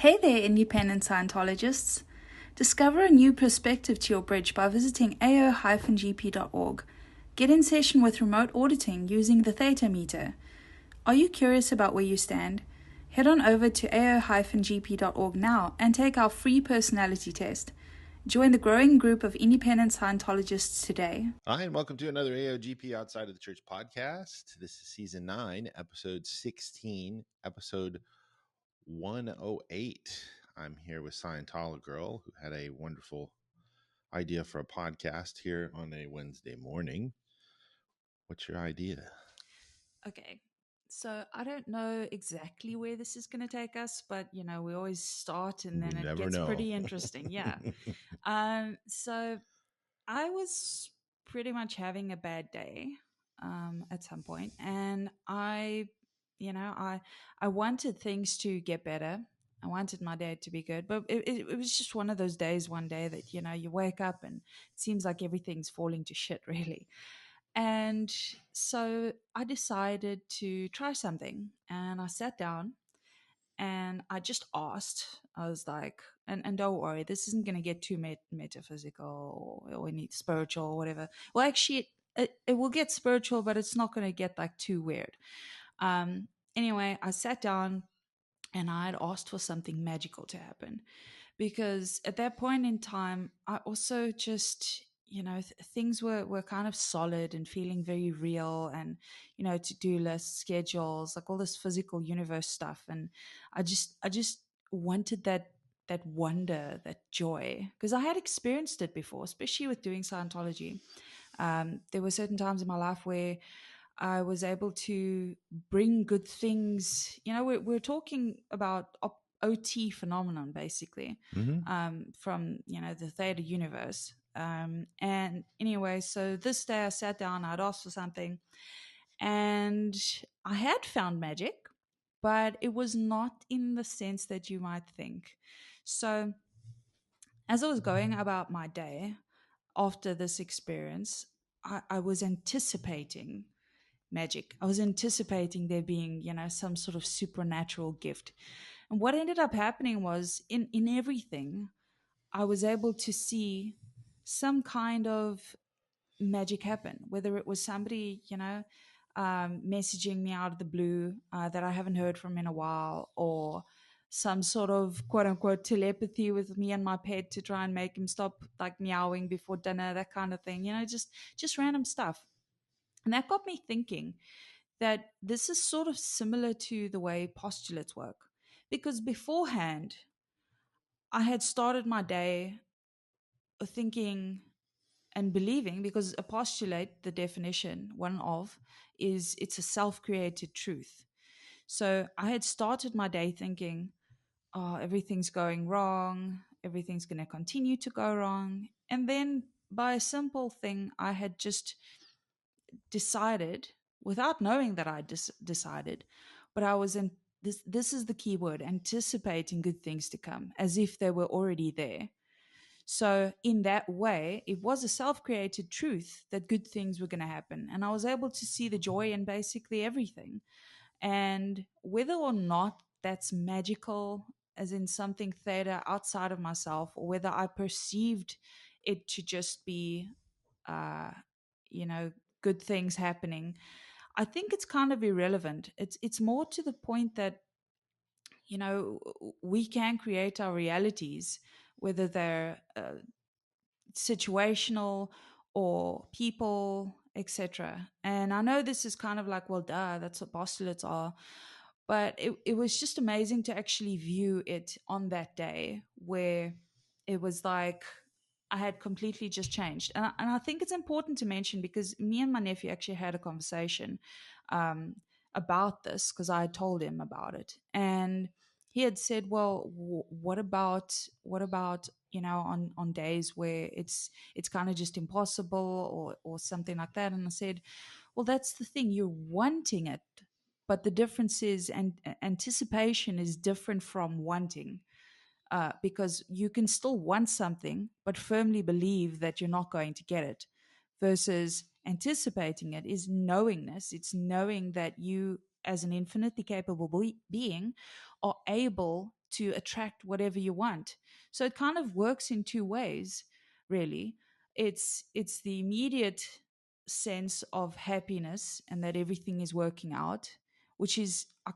Hey there, independent Scientologists. Discover a new perspective to your bridge by visiting ao-gp.org. Get in session with remote auditing using the Theta Meter. Are you curious about where you stand? Head on over to ao-gp.org now and take our free personality test. Join the growing group of independent Scientologists today. Hi, and welcome to another AOGP Outside of the Church podcast. This is season 9, episode 16, episode 108. I'm here with Scientology Girl, who had a wonderful idea for a podcast here on a Wednesday morning. What's your idea? Okay, so I don't know exactly where this is going to take us, but we always start and then it gets pretty interesting. Yeah. So I was pretty much having a bad day at some point, and I wanted things to get better. I wanted my day to be good, but it was just one of those days. One day that you wake up and it seems like everything's falling to shit, really. And so I decided to try something, and I sat down and I just asked. I was like, and don't worry, this isn't going to get too metaphysical or any spiritual or whatever. Well, actually, it will get spiritual, but it's not going to get like too weird. Um, anyway, I sat down and I had asked for something magical to happen, because at that point in time, I also just, things were kind of solid and feeling very real, and, to-do lists, schedules, like all this physical universe stuff. And I just wanted that wonder, that joy, because I had experienced it before, especially with doing Scientology. There were certain times in my life where I was able to bring good things. We're talking about OT phenomenon, basically, from the theta universe. And anyway, so this day I sat down, I'd asked for something, and I had found magic, but it was not in the sense that you might think. So as I was going about my day after this experience, I was anticipating magic. I was anticipating there being, some sort of supernatural gift. And what ended up happening was in everything, I was able to see some kind of magic happen, whether it was somebody, messaging me out of the blue that I haven't heard from in a while, or some sort of quote unquote telepathy with me and my pet to try and make him stop like meowing before dinner, that kind of thing, just random stuff. And that got me thinking that this is sort of similar to the way postulates work. Because beforehand, I had started my day thinking and believing, because a postulate, the definition, one of, is it's a self created truth. So I had started my day thinking, oh, everything's going wrong, everything's going to continue to go wrong. And then by a simple thing, I had just decided, without knowing that I decided, but I was in this is the key word, anticipating good things to come as if they were already there. So in that way, it was a self-created truth that good things were going to happen, and I was able to see the joy in basically everything. And whether or not that's magical, as in something theta outside of myself, or whether I perceived it to just be uh you know good things happening, I think it's kind of irrelevant. It's more to the point that we can create our realities, whether they're situational or people, etc. And I know this is kind of like, well, duh, that's what postulates are. But it was just amazing to actually view it on that day, where it was like I had completely just changed. And I think it's important to mention, because me and my nephew actually had a conversation um, about this, because I had told him about it. And he had said, well, what about on days where it's kind of just impossible, or something like that. And I said, well, that's the thing, you're wanting it, but the difference is, and anticipation is different from wanting, because you can still want something but firmly believe that you're not going to get it, versus anticipating it is knowingness. It's knowing that you, as an infinitely capable being, are able to attract whatever you want. So it kind of works in two ways, really. It's the immediate sense of happiness and that everything is working out, which is I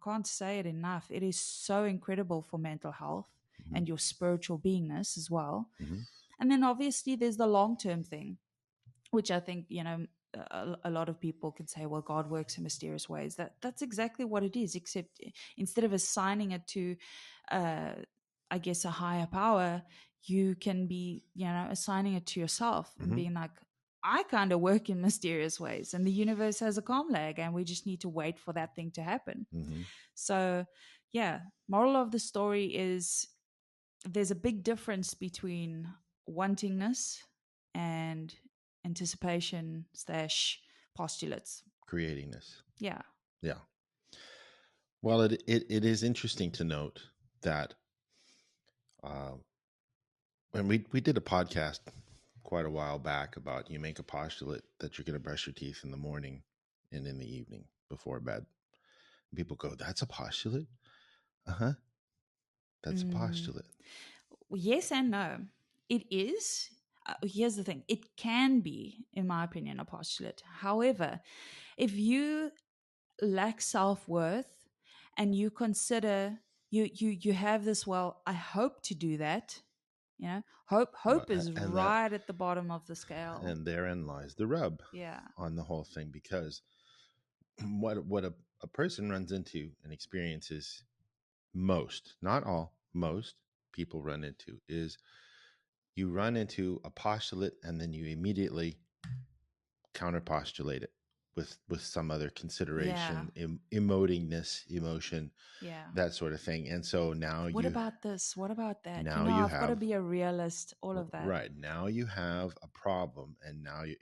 can't say it enough. It is so incredible for mental health Mm-hmm. and your spiritual beingness as well. Mm-hmm. And then obviously there's the long term thing, which I think, a lot of people can say, well, God works in mysterious ways. That's exactly what it is, except instead of assigning it to, uh, I guess, a higher power, you can be, assigning it to yourself and Mm-hmm. being like, I kind of work in mysterious ways, and the universe has a calm lag, and we just need to wait for that thing to happen. Mm-hmm. So, yeah, moral of the story is there's a big difference between wantingness and anticipation slash postulates. Creating this. Yeah. Yeah. Well, it is interesting to note that when we did a podcast quite a while back about you make a postulate that you're going to brush your teeth in the morning and in the evening before bed. People go, that's a postulate? Uh-huh. That's a postulate. Yes and no. It is. Here's the thing, it can be, in my opinion, a postulate. However, if you lack self-worth and you consider you have this, well, I hope to do that, hope is And that right at the bottom of the scale. and therein lies the rub Yeah. on the whole thing, because what a person runs into and experiences most, not all, most people run into is you run into a postulate and then you immediately counterpostulate it with some other consideration, emotingness, emotion, Yeah. that sort of thing. And so now What about this? What about that? now you I've got to have be a realist, all of that. right now you have a problem, and now it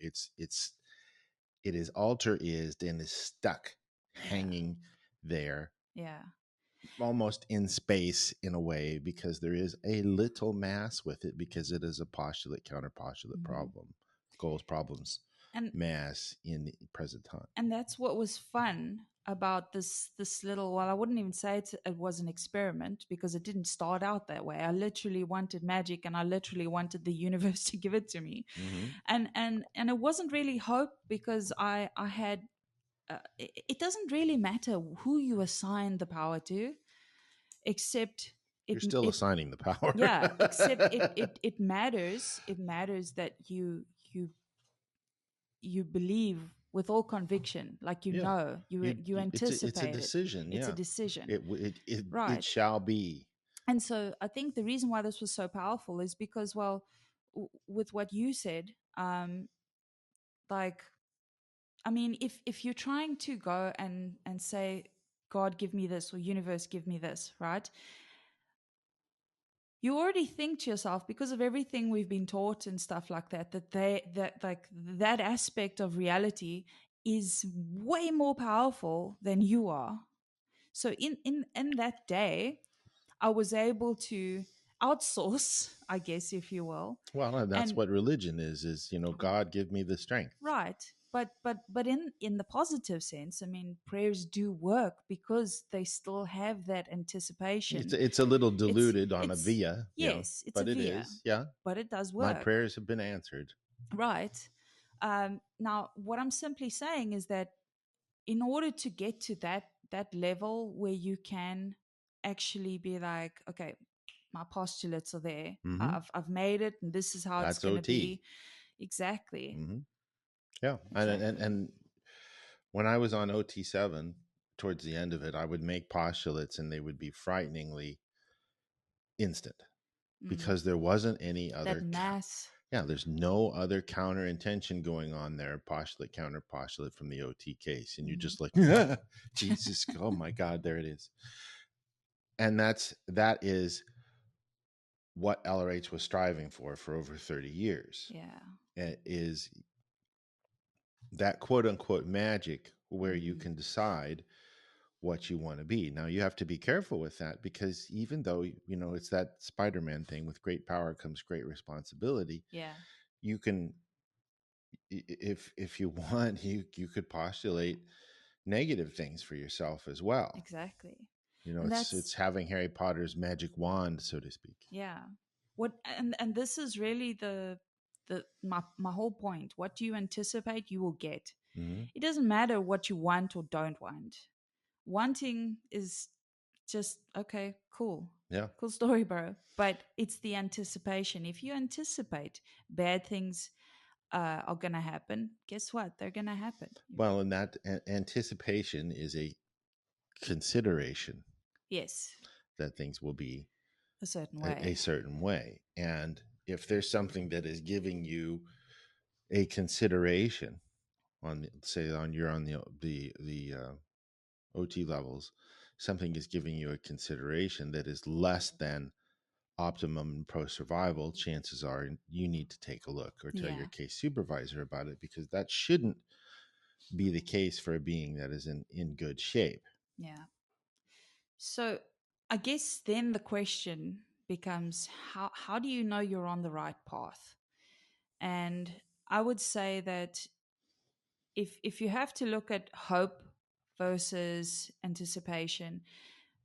is alter is and is stuck hanging there, Yeah. almost in space in a way, because there is a little mass with it, because it is a postulate counterpostulate problem, goals, problems, And mass in the present time. and that's what was fun about this little, well, I wouldn't even say it was an experiment, because it didn't start out that way. I literally wanted magic, and I literally wanted the universe to give it to me. Mm-hmm. And it wasn't really hope, because I had it doesn't really matter who you assign the power to, except You're still assigning the power. yeah, except it matters that you believe with all conviction, like, Yeah. you It's a anticipate it. decision. It's a Yeah. decision, It right? shall be. And so I think the reason why this was so powerful is because, well, with what you said, like, I mean, if you're trying to go and say, God, give me this, or universe, give me this, right? You already think to yourself, because of everything we've been taught and stuff like that, that aspect of reality is way more powerful than you are. So in that day, I was able to outsource, I guess, if you will. Well, and that's And what religion is, God give me the strength. right. But in the positive sense, I mean, prayers do work, because they still have that anticipation. It's a little It's diluted on a it's via, yes, it's a but it via, is, yeah. but it does My work. prayers have been answered. Right. Now, what I'm simply saying is that in order to get to that level where you can actually be like, okay, my postulates are there. Mm-hmm. I've made it, and this is how it's That's going to OT. be. Exactly. Mm-hmm. Yeah, Exactly. and when I was on OT7, towards the end of it, I would make postulates, and they would be frighteningly instant, because there wasn't any That other. mass. Yeah, there's no other counter intention going on there. Postulate, counter postulate from the OT case, and you're just like, Jesus, oh my God, there it is. And that is what LRH was striving for over 30 years. Yeah. Is that quote unquote magic where you can decide what you want to be. Now you have to be careful with that, because even though, it's that Spider-Man thing, with great power comes great responsibility. Yeah. You can, if you want, you could postulate negative things for yourself as well. Exactly. And It's having Harry Potter's magic wand, so to speak. yeah. What and this is really my whole point. What you anticipate, you will get. Mm-hmm. It doesn't matter what you want or don't want. Wanting is just okay, cool. Yeah. Cool story, bro. But it's the anticipation. If you anticipate bad things are going to happen, guess what? They're going to happen. Well, and that anticipation is a consideration Yes, that things will be a certain a way. certain way. And if there's something that is giving you a consideration on, say, you're on the OT levels, something is giving you a consideration that is less than optimum pro survival, chances are you need to take a look or tell your Yeah, case supervisor about it, because that shouldn't be the case for a being that is in good shape. yeah. So I guess then the question becomes how do you know you're on the right path? And I would say that if you have to look at hope versus anticipation,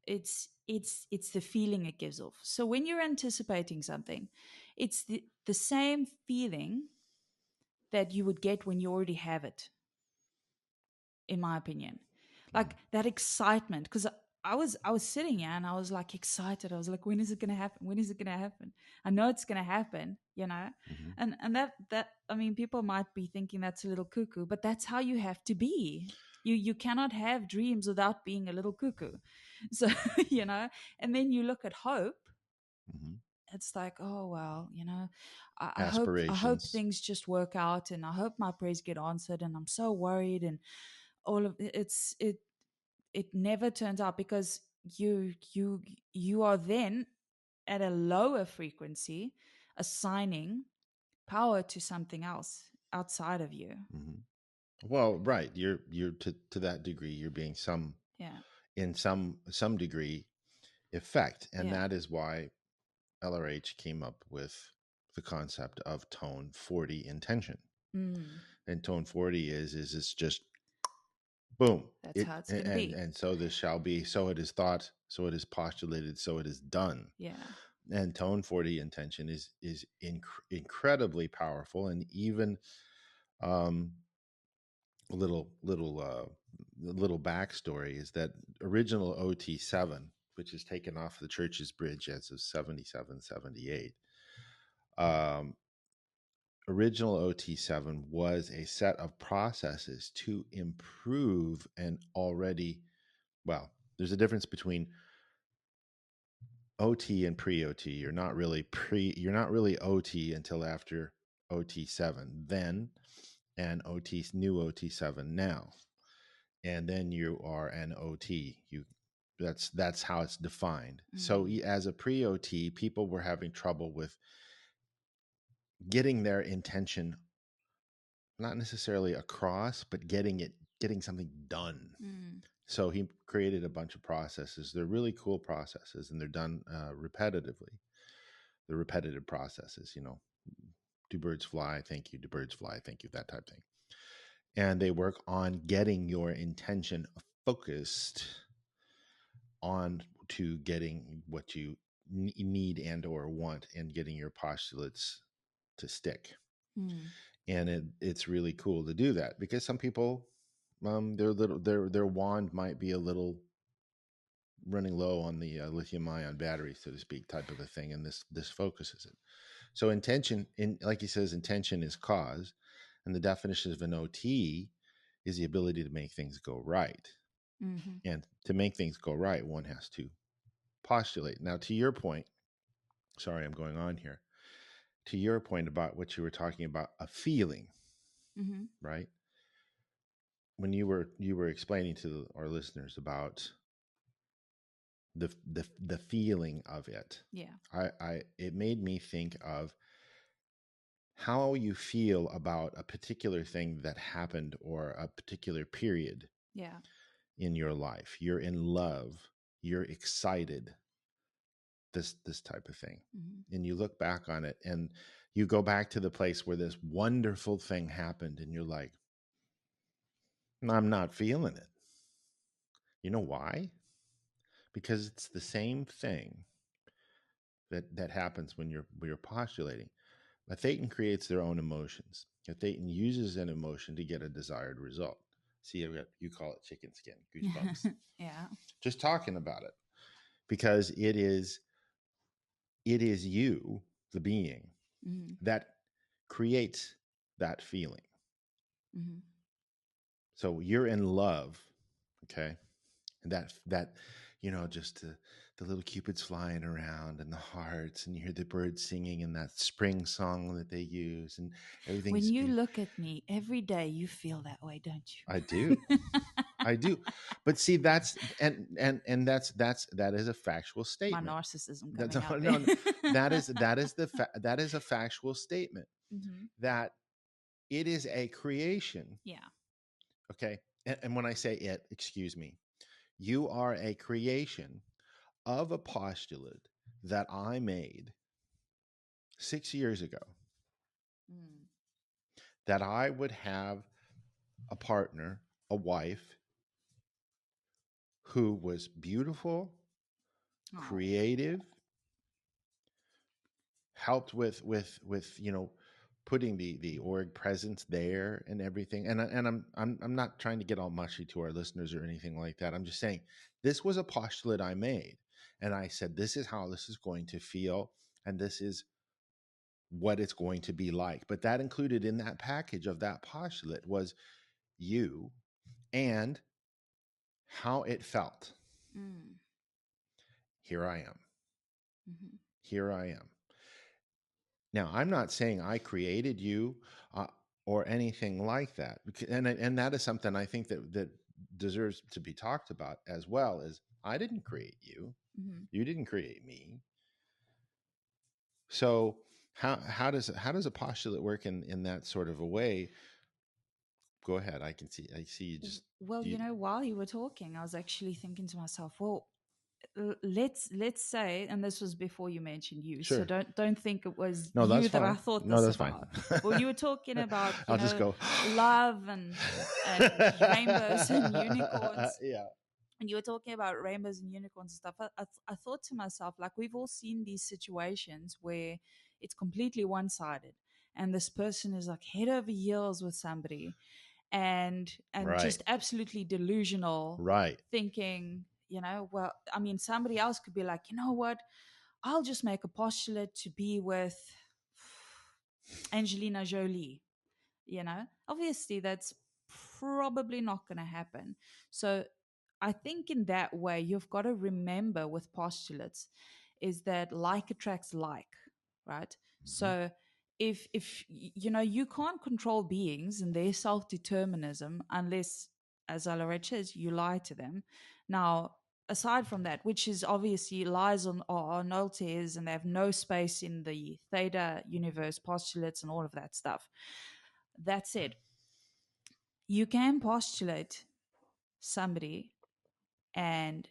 it's the feeling it gives off. So when you're anticipating something, it's the same feeling that you would get when you already have it, in my opinion. Like that excitement, because I was sitting here and I was like excited. I was like, when is it gonna happen? When is it gonna happen? I know it's gonna happen, you know? Mm-hmm. And that I mean, people might be thinking that's a little cuckoo, but that's how you have to be. You cannot have dreams without being a little cuckoo. So, you know, and then you look at hope, Mm-hmm. it's like, oh well, you know, I hope Aspirations. things just work out, and I hope my prayers get answered, and I'm so worried, and all of it never turns out, because you are then at a lower frequency, assigning power to something else outside of you. Mm-hmm. Well, right, you're to that degree you're being Yeah, in some degree effect, and yeah, that is why LRH came up with the concept of tone 40 intention. mm, And tone 40 is it's just boom, that's it how it's gonna be. and so this shall be, so it is thought, so it is postulated, so it is done. Yeah, And tone 40 intention is incredibly powerful. And even um a little backstory is that original OT7, which is taken off the church's bridge as of 77 78, um original OT7 was a set of processes to improve an already, well, there's a difference between OT and pre-OT. You're not really OT until after OT7 then, and new OT7 now. And then you are an OT. That's how it's defined. So mm, as a pre-OT, people were having trouble with getting their intention not necessarily across, but getting something done. mm, So he created a bunch of processes. They're really cool processes, and they're done repetitively. The repetitive processes, do birds fly? Thank you. Do birds fly? Thank you. That type of thing. And they work on getting your intention focused on to getting what you need and or want, and getting your postulates to stick. mm, And it's really cool to do that, because some people, their wand might be a little running low on the lithium ion battery, so to speak, type of a thing, and this focuses it. So intention, like he says, intention is cause, and the definition of an OT is the ability to make things go right. mm-hmm, And to make things go right, one has to postulate. Now, to your point, sorry, I'm going on here. To your point about what you were talking about, a feeling, mm-hmm, right? When you were explaining to our listeners about the feeling of it, yeah, I it made me think of how you feel about a particular thing that happened, or a particular period yeah, in your life. You're in love, you're excited, this type of thing. mm-hmm, And you look back on it, and you go back to the place where this wonderful thing happened, and you're like, I'm not feeling it. You know why? because it's the same thing that happens when you're postulating. A thetan creates their own emotions. A thetan uses an emotion to get a desired result. See, you call it chicken skin, goosebumps. Yeah. Just talking about it, because it is you, the being, Mm-hmm. that creates that feeling. Mm-hmm. So you're in love, okay, and that just the little cupids flying around and the hearts, and you hear the birds singing in that spring song that they use, and When everything's you beautiful. look at me every day, you feel that way, don't I you? do. I do. But see, that's and that is a factual My statement. narcissism That's coming out there. no, that is a factual statement, Mm-hmm. that it is a creation. Yeah. Okay. And when I say it, excuse me, you are a creation of a postulate that I made 6 years ago, Mm. that I would have a partner, a wife, who was beautiful, Oh. creative, helped with putting the org presence there and everything. And I'm not trying to get all mushy to our listeners or anything like that. I'm just saying this was a postulate I made, and I said this is how this is going to feel, and this is what it's going to be like. But that included in that package of that postulate was you and how it felt. Mm. Here I am. Mm-hmm. Here I am. Now, I'm not saying I created you uh, or anything like that, and that is something I think that deserves to be talked about as well. Is I didn't create you, Mm-hmm. you didn't create me. So how does a postulate work in that sort of a way? Go ahead. I see you just Well, you. while you were talking, I was actually thinking to myself, well, let's say, and this was before you mentioned you, so Sure. don't think it was No, that's you that I fine. thought No, this that's fine. about. Well, you were talking about, I'll just go. love and rainbows and unicorns. Yeah. And you were talking about rainbows and unicorns and stuff. I thought to myself, like, we've all seen these situations where it's completely one-sided, and this person is like head over heels with somebody, and Right. just absolutely delusional, Right. thinking, well, I mean, somebody else could be like, you know what, I'll just make a postulate to be with Angelina Jolie. Obviously that's probably not going to happen. So I think in that way, you've got to remember with postulates is that like attracts like, right? Mhm. So if you can't control beings and their self-determinism unless, as Alaret says, you lie to them. Now, aside from that, which is obviously lies are null tears, and they have no space in the theta universe postulates and all of that stuff. That said, you can postulate somebody and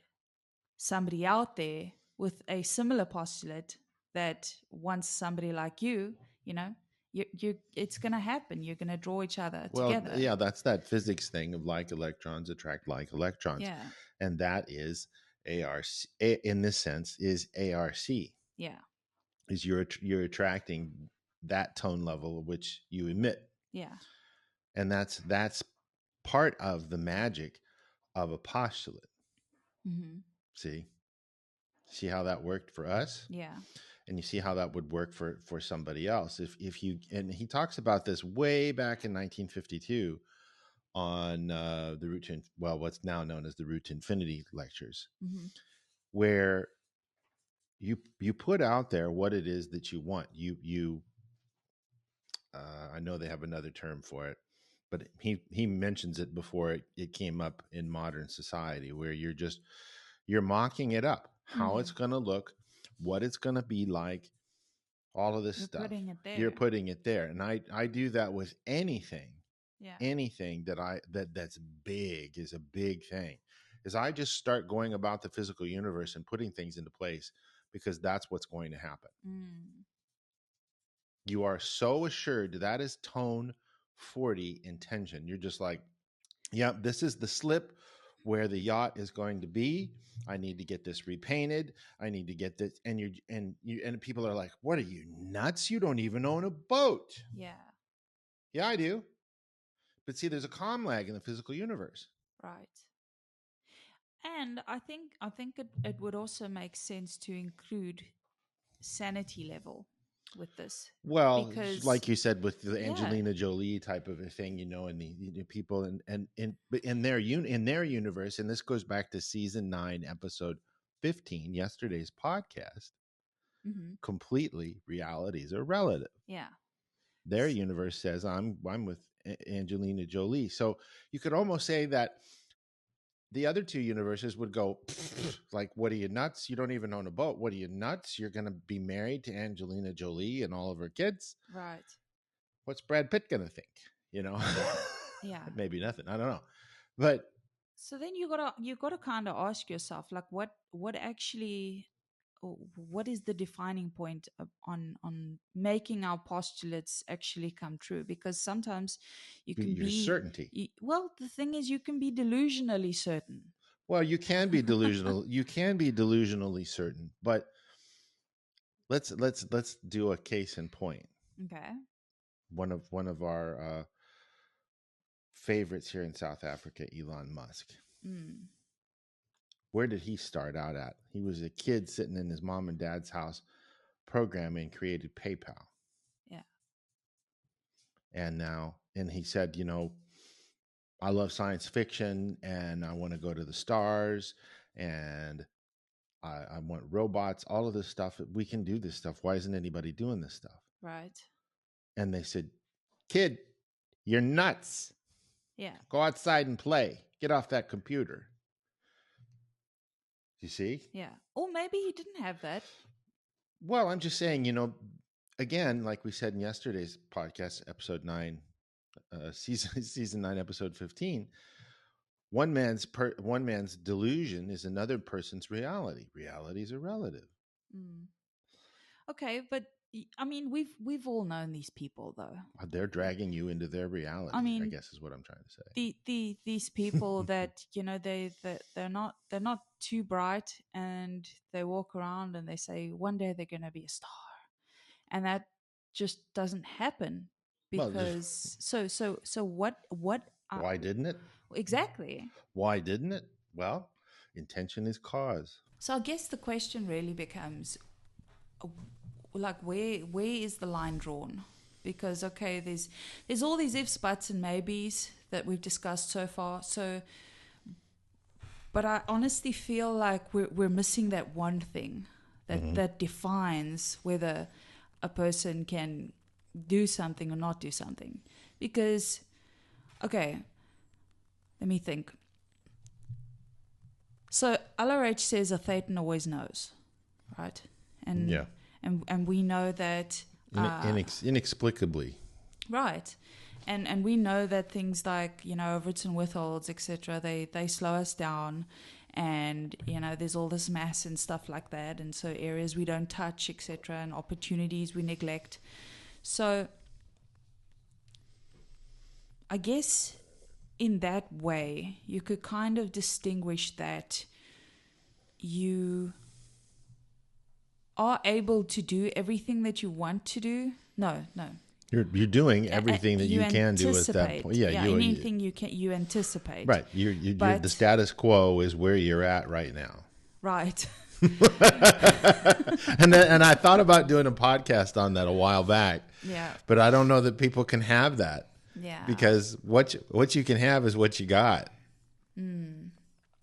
somebody out there with a similar postulate that wants somebody like you know, it's going to happen. You're going to draw each other Well, together. yeah, that's that physics thing of like electrons attract like electrons. Yeah. And that is ARC, in this sense, is ARC, Yeah. is you're attracting that tone level which you emit. Yeah. And that's part of the magic of a postulate. Mm-hmm. See how that worked for us? Yeah. And you see how that would work for somebody else. If you, and he talks about this way back in 1952 on the route to, well, what's now known as the route to infinity lectures, Mm-hmm. where you put out there what it is that you want. You I know they have another term for it, but he mentions it before it came up in modern society, where you're mocking it up, how it's Mm. going to look, what it's going to be like, all of this You're stuff. putting it You're there. putting it there, and I do that with anything. Yeah. Anything that's big is a big thing, is I just start going about the physical universe and putting things into place, because that's what's going to happen. Mm. You are so assured that is tone 40 intention. You're just like, yeah, this is the slip where the yacht is going to be. I need to get this repainted. I need to get this. And people are like, what are you, nuts? You don't even own a boat. Yeah. Yeah, I do. But see, there's a calm lag in the physical universe. Right. And I think it would also make sense to include sanity level with this. Well, Because like you said, with the yeah. Angelina Jolie type of a thing, and the people and in their universe, and this goes back to season 9, episode 15, yesterday's podcast. Mm-hmm. Completely, realities are relative. Yeah. Their universe says I'm with Angelina Jolie, so you could almost say that the other two universes would go like, what are you, nuts? You don't even own a boat. What are you, nuts? You're going to be married to Angelina Jolie and all of her kids. Right. What's Brad Pitt going to think? Yeah. Maybe nothing. I don't know. But so then you gotta kind of ask yourself, like, what is the defining point on making our postulates actually come true? Because sometimes you can your certainty. Well, the thing is, you can be delusionally certain. Well, you can be delusional. You can be delusionally certain, but let's do a case in point. Okay. One of our favorites here in South Africa, Elon Musk. Where did he start out at? He was a kid sitting in his mom and dad's house programming, created PayPal. Yeah. And he said, I love science fiction and I want to go to the stars and I want robots, all of this stuff. We can do this stuff. Why isn't anybody doing this stuff? Right. And they said, kid, you're nuts. Yeah. Go outside and play. Get off that computer. You see? Yeah. Or maybe he didn't have that. Well, I'm just saying, again, like we said in yesterday's podcast, episode 9, season 9, episode 15, one man's delusion is another person's reality. Realities are relative. Okay, but I mean, we've all known these people, though. They're dragging you into their reality. I mean, I guess is what I'm trying to say. These people that they're not too bright, and they walk around and they say one day they're going to be a star, and that just doesn't happen because what why didn't it? Exactly. Why didn't it? Well, intention is cause. So I guess the question really becomes, like, where is the line drawn? Because okay, there's all these ifs, buts, and maybes that we've discussed so far. So, but I honestly feel like we're missing that one thing that defines whether a person can do something or not do something. Because, okay, let me think. So LRH says a Thetan always knows, right? And yeah. And we know that inexplicably, right, and we know that things like overts and withholds, etc. They slow us down, and there's all this mass and stuff like that, and so areas we don't touch, etc., and opportunities we neglect. So I guess in that way you could kind of distinguish that you are able to do everything that you want to do. No. You're doing everything that you can do at that point. Yeah, anything you anticipate. Right. You're the status quo is where you're at right now. Right. and I thought about doing a podcast on that a while back. Yeah. But I don't know that people can have that. Yeah. Because what you can have is what you got. And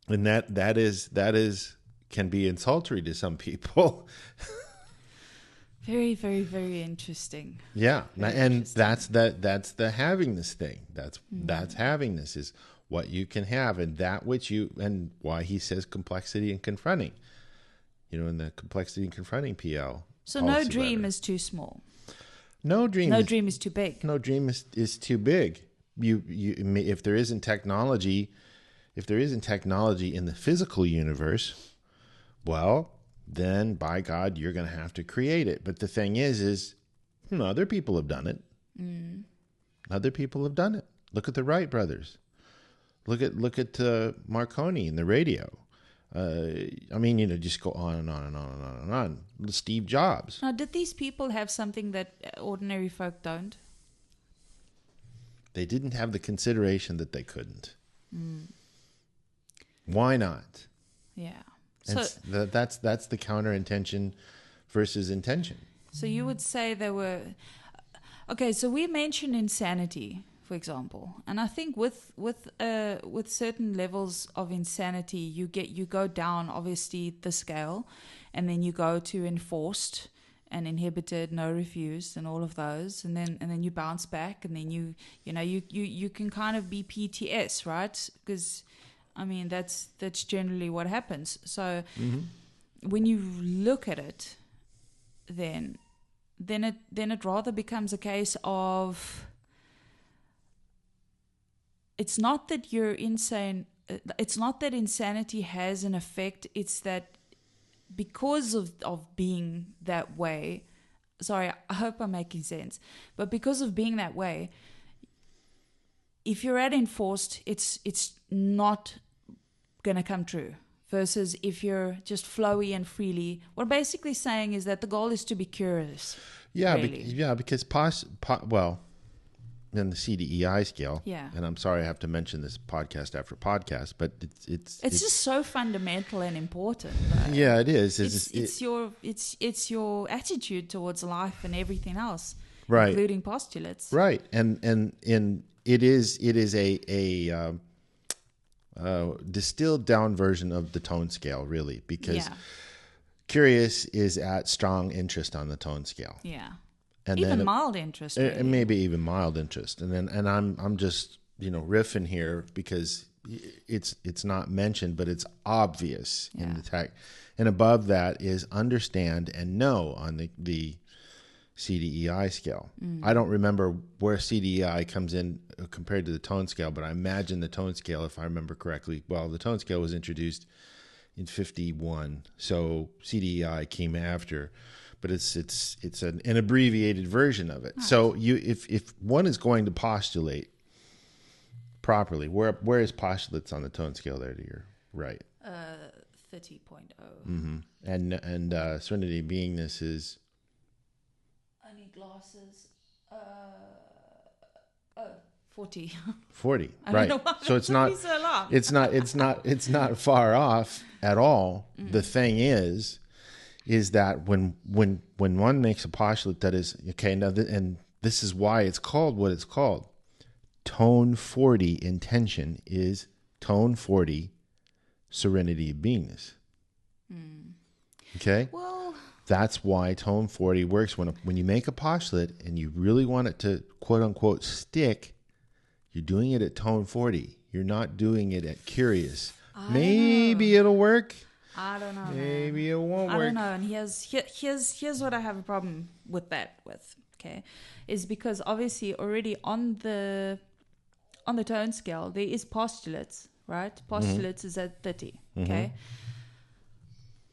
that is can be insulting to some people. Very, very, very interesting. Yeah. And that's the having this thing. That's having this is what you can have, and that which and why he says complexity and confronting. In the complexity and confronting PL. So no dream is too small. No dream is too big. No dream is too big. If there isn't technology in the physical universe, well, then by God, you're going to have to create it. But the thing is other people have done it. Other people have done it. Look at the Wright brothers. Look at Marconi and the radio. I mean, just go on and on and on and on and on. Steve Jobs. Now, did these people have something that ordinary folk don't? They didn't have the consideration that they couldn't. Why not? Yeah. And So that's the counter intention versus intention. So you would say there were... Okay, so we mentioned insanity, for example. And I think with certain levels of insanity, you go down, obviously, the scale. And then you go to enforced and inhibited, no refused, and all of those. And then you bounce back. And then you can kind of be PTS, right? Because... I mean, that's generally what happens. So when you look at it, then it rather becomes a case of, it's not that you're insane. It's not that insanity has an effect. It's that because of being that way. Sorry, I hope I'm making sense. But because of being that way, if you're at enforced, it's not going to come true. Versus if you're just flowy and freely, what we're basically saying is that the goal is to be curious. Yeah, really. because in the CDEI scale. Yeah. And I'm sorry I have to mention this podcast after podcast, but it's just so fundamental and important. Though. Yeah, it is. It's your attitude towards life and everything else, right? Including postulates, right? And it is a distilled down version of the tone scale, really, because curious is at strong interest on the tone scale. Yeah. And even then mild interest, really. And maybe even mild interest, and I'm just riffing here because it's not mentioned, but it's obvious in the text. And above that is understand and know on the CDEI scale. I don't remember where CDEI comes in compared to the tone scale, but I imagine the tone scale, if I remember correctly, well, the tone scale was introduced in 1951, so CDEI came after. But it's an abbreviated version of it. Right. So if one is going to postulate properly, where is postulates on the tone scale there to your right? 30.0. Mm-hmm. And serenity of beingness is. I need glasses. 40. 40. I right. don't know why So it's not. So long. It's not far off at all. Mm-hmm. The thing is that when one makes a postulate that is okay now, and this is why it's called what it's called. Tone 40 intention is tone 40 serenity of beingness. Okay. Well, that's why tone 40 works. When you make a postulate and you really want it to quote unquote stick, you're doing it at tone 40. You're not doing it at curious. Maybe it'll work. I don't know. Maybe it won't work. I don't know. And here's what I have a problem with that with. Okay, is because obviously already on the tone scale there is postulates, right? Postulates is at 30. Okay.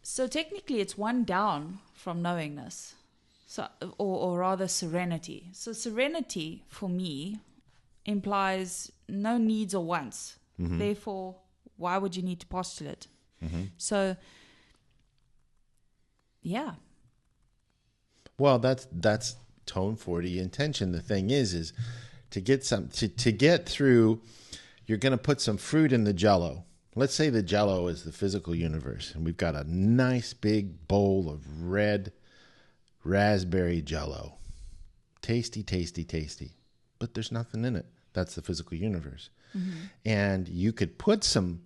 So technically it's one down from knowingness. So or rather serenity. So serenity for me implies no needs or wants. Therefore, why would you need to postulate? So, yeah. Well, that's tone 40 intention. The thing is to get to get through. You're going to put some fruit in the Jell-O. Let's say the Jell-O is the physical universe, and we've got a nice big bowl of red raspberry Jell-O. Tasty, tasty, tasty. But there's nothing in it. That's the physical universe, and you could put some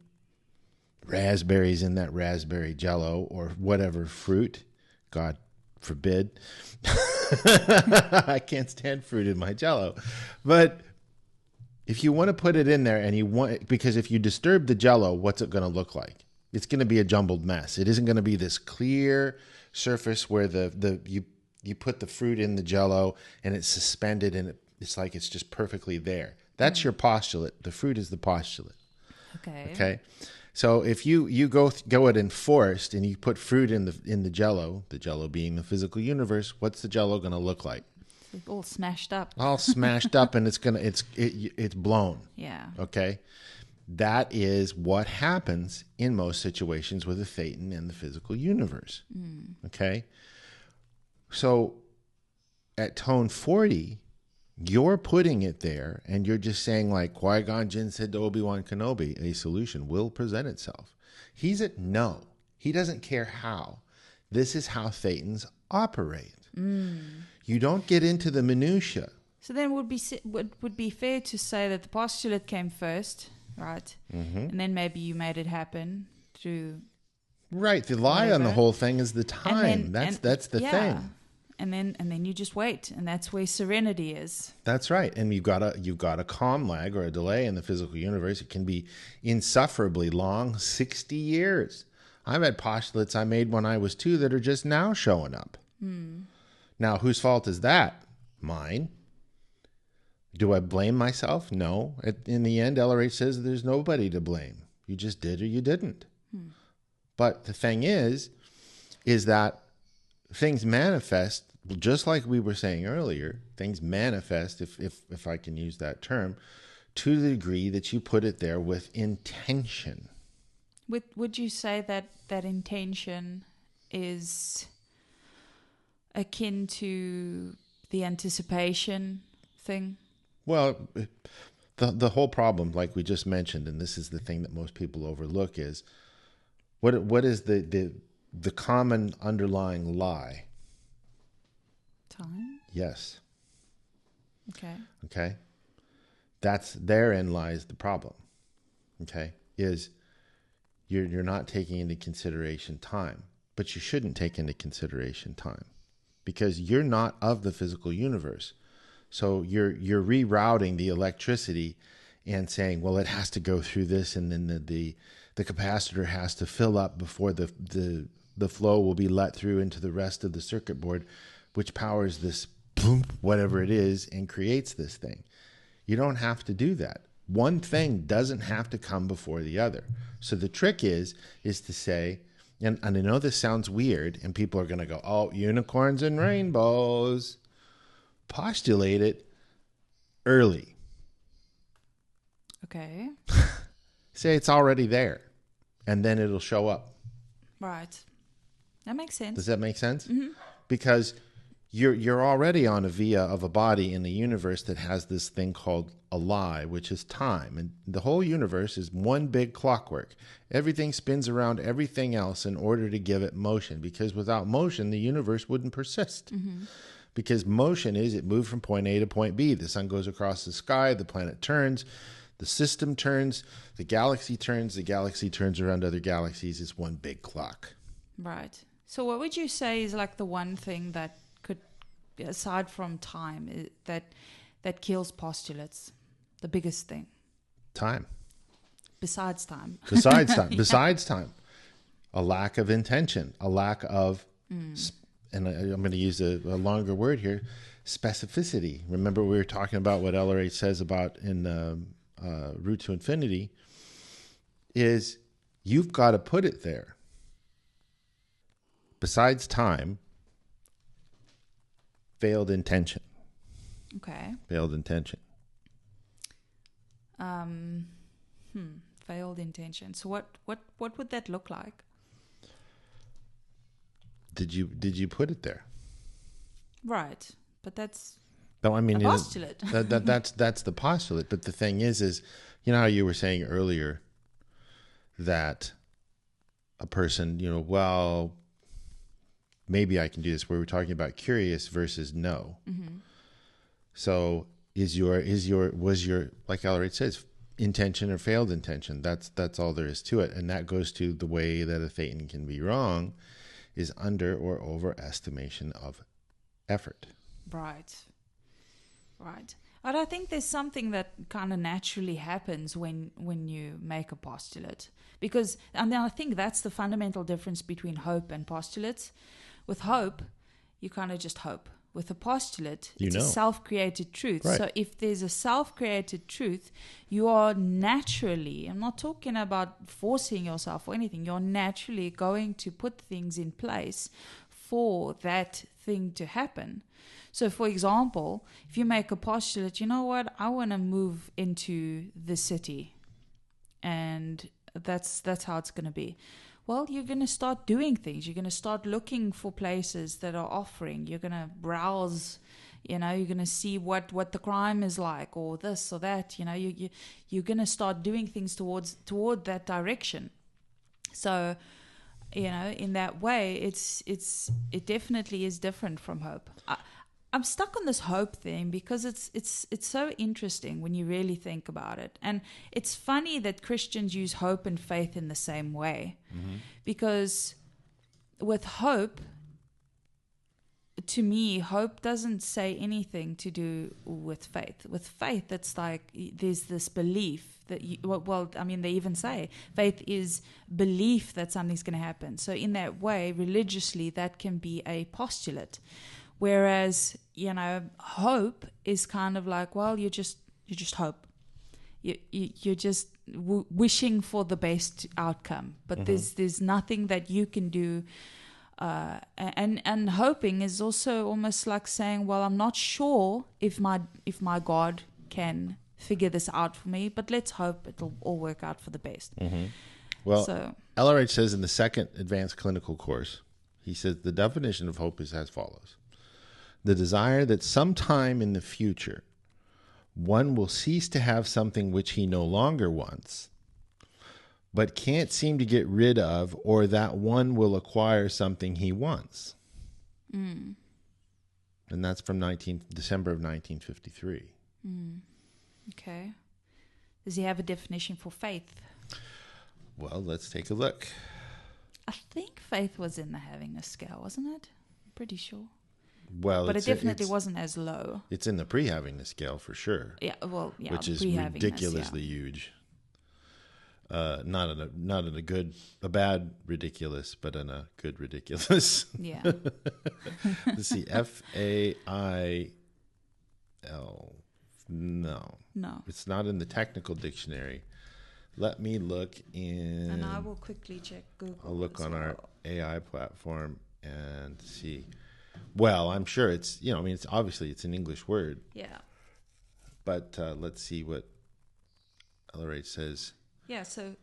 raspberries in that raspberry Jell-O or whatever fruit, God forbid. I can't stand fruit in my Jell-O. But if you want to put it in there because if you disturb the Jell-O, what's it going to look like? It's going to be a jumbled mess. It isn't going to be this clear surface where you put the fruit in the Jell-O and it's suspended and it's like it's just perfectly there. That's your postulate. The fruit is the postulate. Okay. So if you go it enforced and you put fruit in the Jell-O being the physical universe, what's the Jell-O going to look like? It's all smashed up. All smashed up, and it's blown. Yeah. Okay. That is what happens in most situations with a thetan in the physical universe. Okay? So at tone 40, you're putting it there and you're just saying, like Qui-Gon Jinn said to Obi-Wan Kenobi, a solution will present itself. He's at no. He doesn't care how. This is how thetans operate. You don't get into the minutia. So then would be fair to say that the postulate came first, right? And then maybe you made it happen through... Right. The lie on the whole thing is the time. That's the thing. And then you just wait, and that's where serenity is. That's right. And you've got a calm lag or a delay in the physical universe. It can be insufferably long, 60 years. I've had postulates I made when I was 2 that are just now showing up. Now, whose fault is that? Mine. Do I blame myself? No. In the end, LRH says there's nobody to blame. You just did or you didn't. But the thing is that things manifest, just like we were saying earlier, things manifest, if I can use that term, to the degree that you put it there with intention. Would you say that intention is akin to the anticipation thing? Well, the whole problem, like we just mentioned, and this is the thing that most people overlook, is what is the common underlying lie? Time? Yes. Okay. Therein lies the problem. Okay? Is you're not taking into consideration time, but you shouldn't take into consideration time because you're not of the physical universe. So you're rerouting the electricity and saying, well, it has to go through this, and then the capacitor has to fill up before the flow will be let through into the rest of the circuit board, which powers this boom, whatever it is, and creates this thing. You don't have to do that. One thing doesn't have to come before the other. So the trick is to say, and I know this sounds weird, and people are going to go, oh, unicorns and rainbows. Postulate it early. Okay. Say it's already there, and then it'll show up. Right. That makes sense. Does that make sense? Mm-hmm. Because you're already on a via of a body in the universe that has this thing called a lie, which is time. And the whole universe is one big clockwork. Everything spins around everything else in order to give it motion, because without motion, the universe wouldn't persist. Mm-hmm. Because motion is it moved from point A to point B. The sun goes across the sky, the planet turns, the system turns, the galaxy turns around other galaxies. It's one big clock. Right. So what would you say is like the one thing that could, aside from time, that kills postulates? The biggest thing? Time. Besides time. Besides time. Besides time. A lack of intention. A lack of... And I'm going to use a longer word here, specificity. Remember we were talking about what LRH says about in Route to Infinity, is you've got to put it there. Besides time, failed intention. Okay. Failed intention. Failed intention. So what would that look like? Did you put it there? Right, but that's no, I mean a postulate. That's the postulate. But the thing is you know how you were saying earlier that a person, well, maybe I can do this. We were talking about curious versus no. Mm-hmm. So was your like LRH says, intention or failed intention? That's all there is to it, and that goes to the way that a thetan can be wrong. Is under or overestimation of effort. Right. But I think there's something that kind of naturally happens when you make a postulate. And I think that's the fundamental difference between hope and postulates. With hope, you kind of just hope. With a postulate, it's a self-created truth. Right. So if there's a self-created truth, you are naturally, I'm not talking about forcing yourself or anything, you're naturally going to put things in place for that thing to happen. So for example, if you make a postulate, you know what, I want to move into the city. and that's how it's going to be. Well, you're going to start doing things. You're going to start looking for places that are offering. You're going to browse. You're going to see what the crime is like, or this or that. You're going to start doing things toward that direction. So, in that way, it definitely is different from hope. I'm stuck on this hope thing because it's so interesting when you really think about it. And it's funny that Christians use hope and faith in the same way. Mm-hmm. Because with hope, to me, hope doesn't say anything to do with faith. With faith, it's like there's this belief that they even say faith is belief that something's going to happen. So in that way, religiously, that can be a postulate. Whereas, hope is kind of like, well, you just hope. You're just wishing for the best outcome. But there's nothing that you can do. And hoping is also almost like saying, well, I'm not sure if my God can figure this out for me, but let's hope it'll all work out for the best. Mm-hmm. Well, LRH says in the second advanced clinical course, he says the definition of hope is as follows. The desire that sometime in the future, one will cease to have something which he no longer wants, but can't seem to get rid of, or that one will acquire something he wants. Mm. And that's from December of 1953. Mm. Okay. Does he have a definition for faith? Well, let's take a look. I think faith was in the havingness scale, wasn't it? I'm pretty sure. Well, but it definitely wasn't as low. It's in the pre-havingness scale for sure. Yeah, well, yeah, which is ridiculously huge. Not in a bad ridiculous, but in a good ridiculous. Yeah. Let's see, FAIL. No, it's not in the technical dictionary. Let me look in. And I will quickly check Google. I'll look on our AI platform and see. Well, I'm sure it's, it's obviously it's an English word. Yeah. But let's see what LRH says. Yeah, so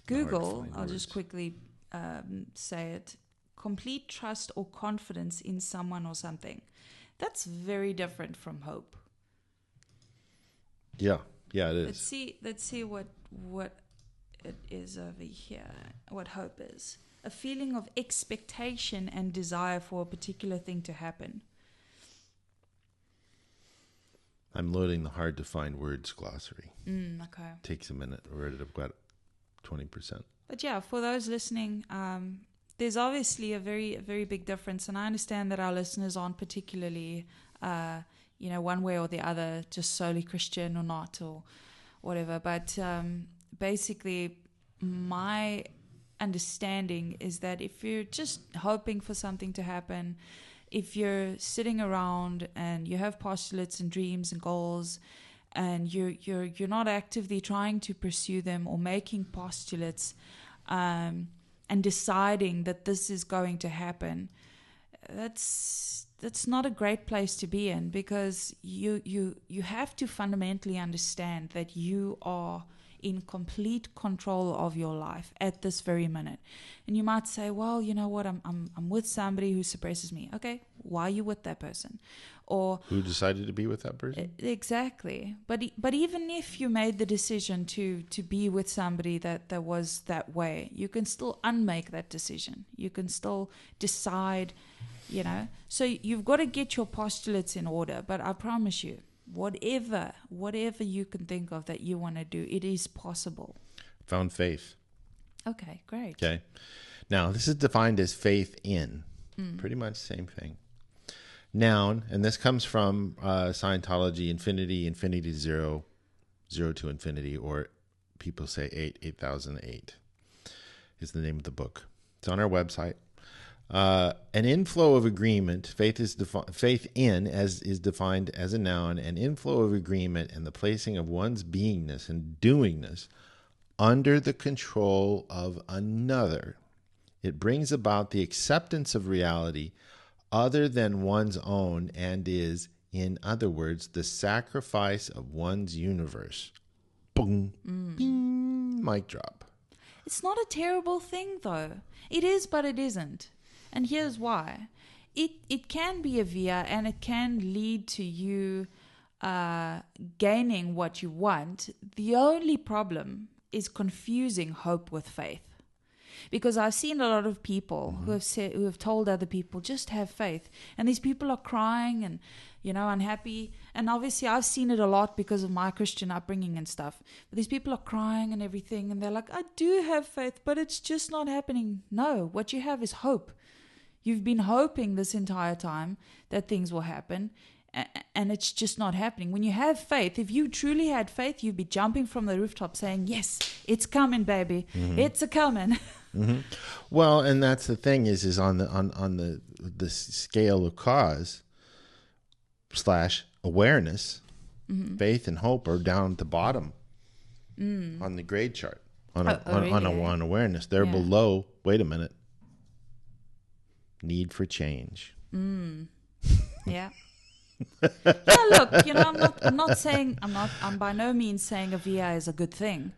Google, I'll just quickly say it, complete trust or confidence in someone or something. That's very different from hope. Yeah, it is. Let's see what it is over here, what hope is. A feeling of expectation and desire for a particular thing to happen. I'm loading the hard to find words glossary. Okay. Takes a minute. We're at about 20%. But yeah, for those listening, there's obviously a very, very big difference. And I understand that our listeners aren't particularly, one way or the other, just solely Christian or not or whatever. But basically, my understanding is that if you're just hoping for something to happen, if you're sitting around and you have postulates and dreams and goals, and you're not actively trying to pursue them or making postulates and deciding that this is going to happen, that's not a great place to be in, because you have to fundamentally understand that you are in complete control of your life at this very minute. And you might say, well, you know what, I'm with somebody who suppresses me. Okay, why are you with that person? Or who decided to be with that person? Exactly. But even if you made the decision to be with somebody that was that way, you can still unmake that decision. You can still decide, So you've got to get your postulates in order. But I promise you, whatever you can think of that you want to do, it is possible. Found faith. Okay, great. Okay. Now, this is defined as faith in. Pretty much the same thing. Noun, and this comes from Scientology, infinity, zero to infinity, or people say 8008 is the name of the book. It's on our website. An inflow of agreement, faith in is defined as a noun, an inflow of agreement and the placing of one's beingness and doingness under the control of another. It brings about the acceptance of reality other than one's own and is, in other words, the sacrifice of one's universe. Boom. Bing. Mic drop. It's not a terrible thing, though. It is, but it isn't. And here's why. It can be a via, and it can lead to you gaining what you want. The only problem is confusing hope with faith. Because I've seen a lot of people who have told other people, just have faith. And these people are crying and, unhappy. And obviously I've seen it a lot because of my Christian upbringing and stuff. But these people are crying and everything. And they're like, I do have faith, but it's just not happening. No, what you have is hope. You've been hoping this entire time that things will happen. And it's just not happening. When you have faith, if you truly had faith, you'd be jumping from the rooftop saying, yes, it's coming, baby. It's a-coming. Well, and that's the thing is on the scale of cause / awareness, faith and hope are down at the bottom on the grade chart on awareness. They're below, wait a minute, need for change. Yeah. Yeah, look, I'm by no means saying a VA is a good thing.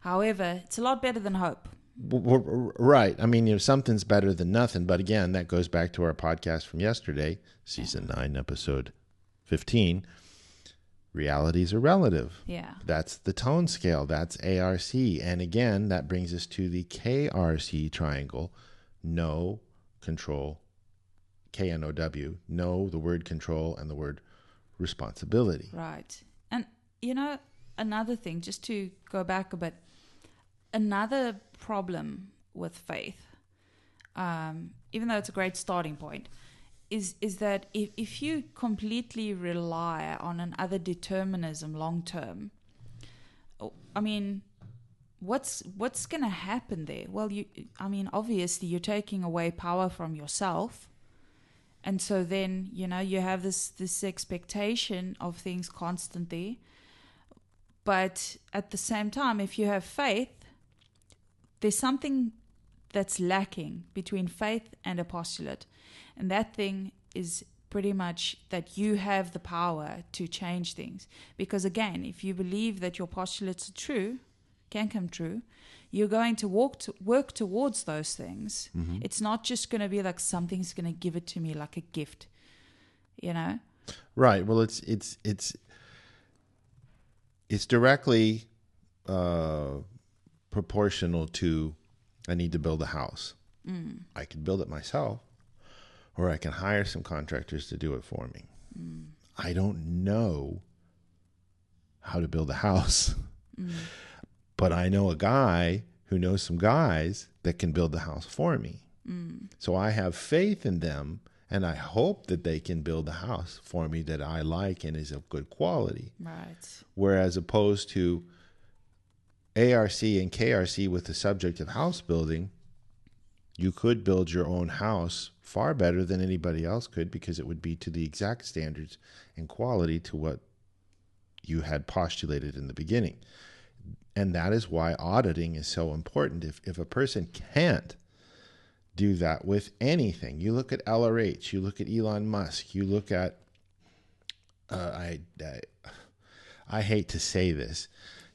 However, it's a lot better than hope. Right. I mean, something's better than nothing. But again, that goes back to our podcast from yesterday, season 9, episode 15. Realities are relative. Yeah. That's the tone scale. That's ARC. And again, that brings us to the KRC triangle. Know, control, KNOW. Know, the word control, and the word responsibility. Right. And, another thing, just to go back a bit, another problem with faith, even though it's a great starting point, is that if you completely rely on another determinism long term, I mean, what's going to happen there? Well, obviously you're taking away power from yourself. And so then, you have this expectation of things constantly. But at the same time, if you have faith, there's something that's lacking between faith and a postulate. And that thing is pretty much that you have the power to change things. Because again, if you believe that your postulates are true, can come true, you're going to work towards those things. It's not just going to be like something's going to give it to me like a gift, Right. Well, it's directly proportional to I need to build a house. I could build it myself, or I can hire some contractors to do it for me. I don't know how to build a house. But I know a guy who knows some guys that can build the house for me. So I have faith in them, and I hope that they can build a house for me that I like and is of good quality. Right. Whereas opposed to ARC and KRC with the subject of house building, you could build your own house far better than anybody else could, because it would be to the exact standards and quality to what you had postulated in the beginning. And that is why auditing is so important. If a person can't do that with anything, you look at LRH, you look at Elon Musk, you look at, I hate to say this,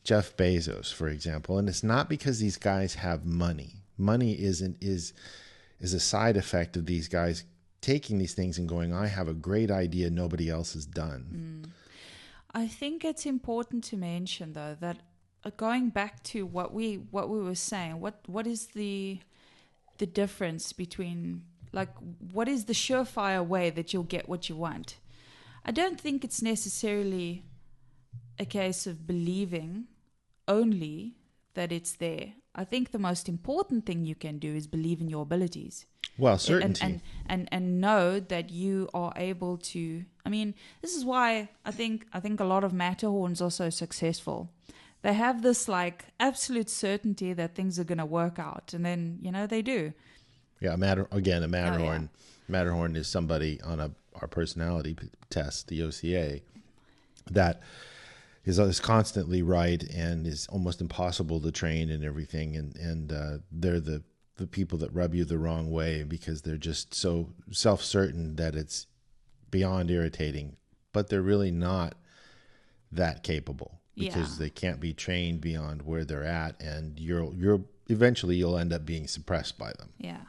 Jeff Bezos, for example. And it's not because these guys have money. Money is a side effect of these guys taking these things and going, I have a great idea nobody else has done. I think it's important to mention, though, that going back to what we were saying, what is the difference between, like, what is the surefire way that you'll get what you want? I don't think it's necessarily a case of believing only that it's there. I think the most important thing you can do is believe in your abilities. Well, certainty. And know that you are able to. I mean, this is why I think a lot of Matterhorns are so successful. They have this like absolute certainty that things are going to work out, and then they do. Yeah, a Matterhorn. Matterhorn is somebody on our personality test, the OCA, that is constantly right and is almost impossible to train and everything, and they're the people that rub you the wrong way because they're just so self-certain that it's beyond irritating, but they're really not that capable. because they can't be trained beyond where they're at, and you're eventually you'll end up being suppressed by them. Yeah.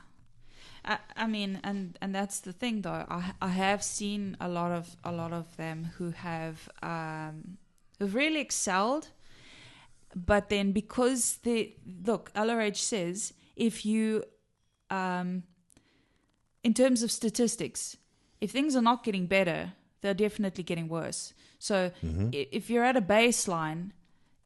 I mean, and that's the thing, though. I have seen a lot of them who have who've really excelled, but then because LRH says if you, in terms of statistics, if things are not getting better, they're definitely getting worse. So if you're at a baseline,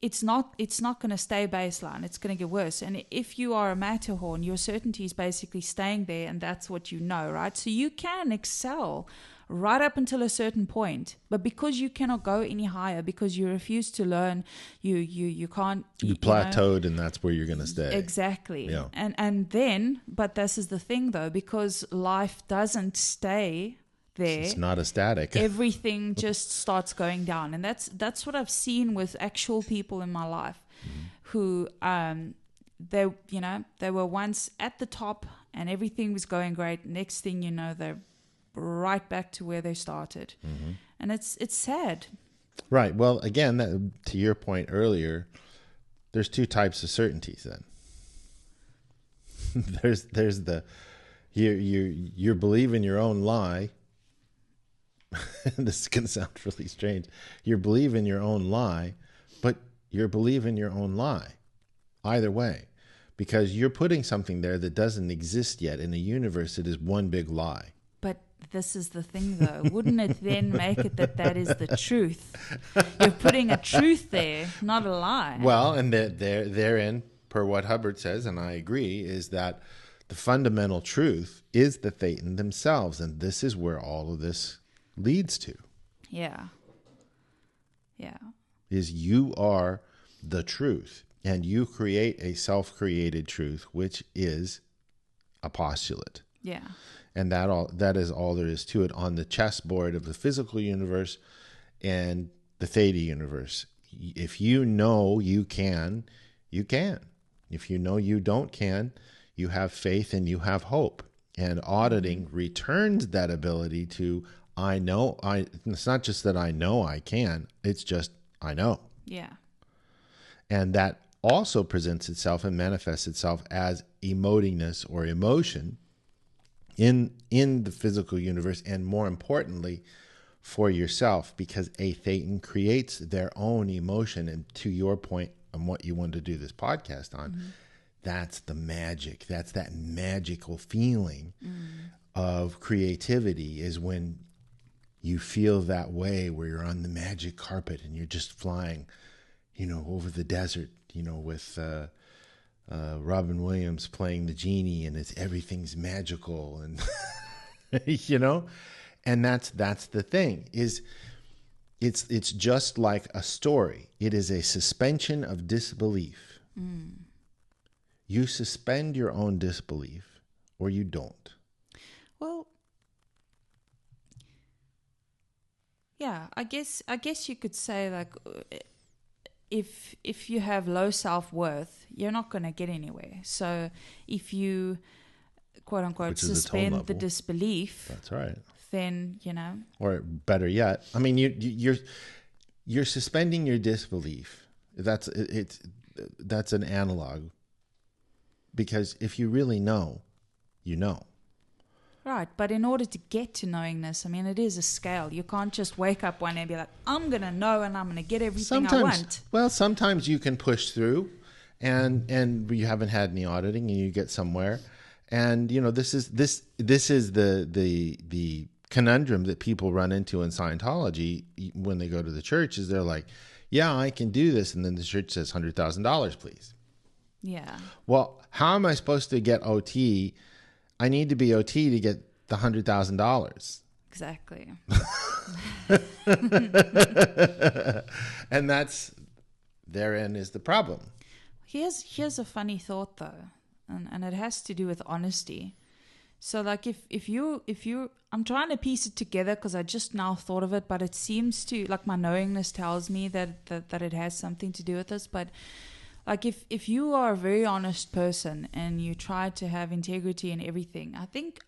it's not going to stay baseline. It's going to get worse. And if you are a Matterhorn, your certainty is basically staying there, and that's what you know, right? So you can excel right up until a certain point, but because you cannot go any higher, because you refuse to learn, you can't. You plateaued, and that's where you're going to stay. Exactly. Yeah. And then, but this is the thing, though, because life doesn't stay there. It's not a static. Everything just starts going down, and that's what I've seen with actual people in my life, who they were once at the top and everything was going great. Next thing you know, they're right back to where they started, and it's sad. Right. Well, again, to your point earlier, there's two types of certainties. Then there's the you believe in your own lie. This is going to sound really strange. You believe in your own lie, but you believe in your own lie. Either way, because you're putting something there that doesn't exist yet in a universe that is one big lie. But this is the thing, though. Wouldn't it then make it that is the truth? You're putting a truth there, not a lie. Well, and therein, per what Hubbard says, and I agree, is that the fundamental truth is the Thetan themselves, and this is where all of this leads to. Yeah. Is you are the truth, and you create a self-created truth, which is a postulate. Yeah. And that is all there is to it on the chessboard of the physical universe and the Theta universe. If you know you can, you can. If you know you don't can, you have faith and you have hope. And auditing returns that ability to it's not just that I know I can, it's just I know. Yeah. And that also presents itself and manifests itself as emotingness or emotion in the physical universe, and more importantly for yourself, because a Thetan creates their own emotion. And to your point on what you wanted to do this podcast on, that's the magic. That's that magical feeling of creativity, is when you feel that way, where you're on the magic carpet and you're just flying, over the desert, with Robin Williams playing the genie, and everything's magical, and and that's the thing, is it's just like a story. It is a suspension of disbelief. You suspend your own disbelief, or you don't. Well, yeah, I guess you could say, like, if you have low self-worth, you're not going to get anywhere. So if you, quote unquote, suspend the disbelief, that's right, then or better yet, I mean, you're suspending your disbelief. That's an analog, because if you really know, you know. Right, but in order to get to knowingness, I mean, it is a scale. You can't just wake up one day and be like, I'm going to know and I'm going to get everything I want. Well, sometimes you can push through, and you haven't had any auditing, and you get somewhere. And this is the conundrum that people run into in Scientology when they go to the church, is they're like, yeah, I can do this, and then the church says $100,000, please. Yeah. Well, how am I supposed to get OT? I need to be OT to get the $100,000. Exactly. And therein is the problem. Here's a funny thought, though, and it has to do with honesty. So, like, if you, I'm trying to piece it together because I just now thought of it, but it seems to, like, my knowingness tells me that it has something to do with this, but. Like, if you are a very honest person and you try to have integrity in everything, I think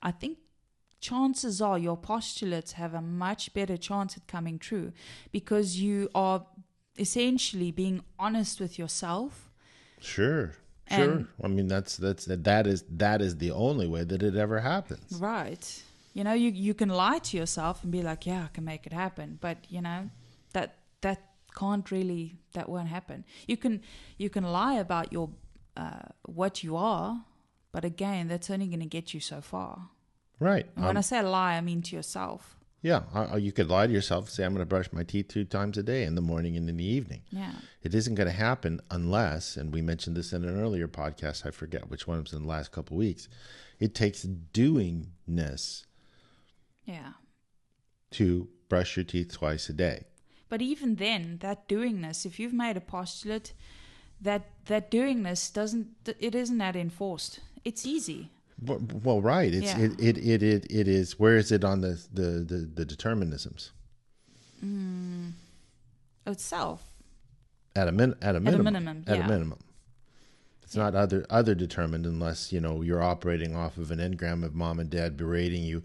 chances are your postulates have a much better chance at coming true, because you are essentially being honest with yourself. Sure. And- I mean, that is the only way that it ever happens. Right. You can lie to yourself and be like, yeah, I can make it happen. But, that can't really, that won't happen. You can lie about your what you are, but again, that's only going to get you so far. Right. And when I say lie, I mean to yourself. Yeah. You could lie to yourself and say, I'm going to brush my teeth 2 times a day, in the morning and in the evening. Yeah. It isn't going to happen unless, and we mentioned this in an earlier podcast, I forget which one was in the last couple of weeks, it takes doingness to brush your teeth twice a day. But even then, that doingness, if you've made a postulate, that doingness isn't that enforced. It's easy. Well, right. It is. Where is it on the determinisms? Itself. At a minimum. At a yeah. minimum. It's not other determined unless, you're operating off of an engram of mom and dad berating you.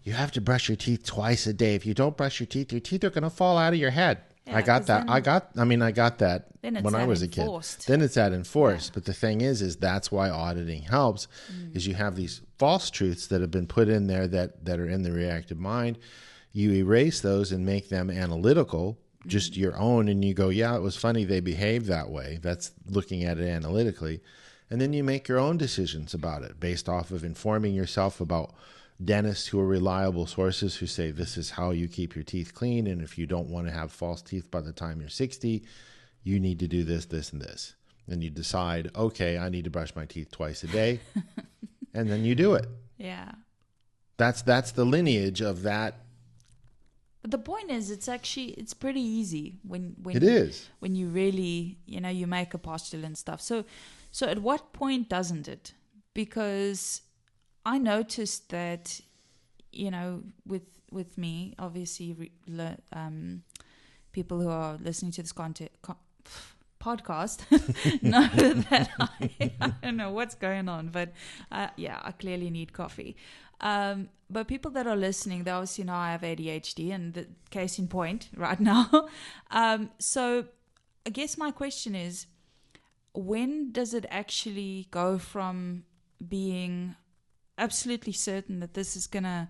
You have to brush your teeth twice a day. If you don't brush your teeth are going to fall out of your head. Yeah, I got that. I got that when I was enforced. a kid. Then it's that enforced. Yeah. But the thing is that's why auditing helps, is you have these false truths that have been put in there that are in the reactive mind. You erase those and make them analytical, just your own, and you go, yeah, it was funny they behaved that way. That's looking at it analytically. And then you make your own decisions about it based off of informing yourself about dentists who are reliable sources who say this is how you keep your teeth clean, and if you don't want to have false teeth by the time you're 60, you need to do this, this, and this. And you decide, okay, I need to brush my teeth twice a day, and then you do it. Yeah. That's the lineage of that. But the point is, it's pretty easy when it is. When you really, you make a postulate and stuff. So at what point doesn't it? Because I noticed that, with me, obviously, people who are listening to this podcast know that I don't know what's going on, but I clearly need coffee. But people that are listening, they obviously know I have ADHD, and the case in point right now. So I guess my question is, when does it actually go from being absolutely certain that this is going to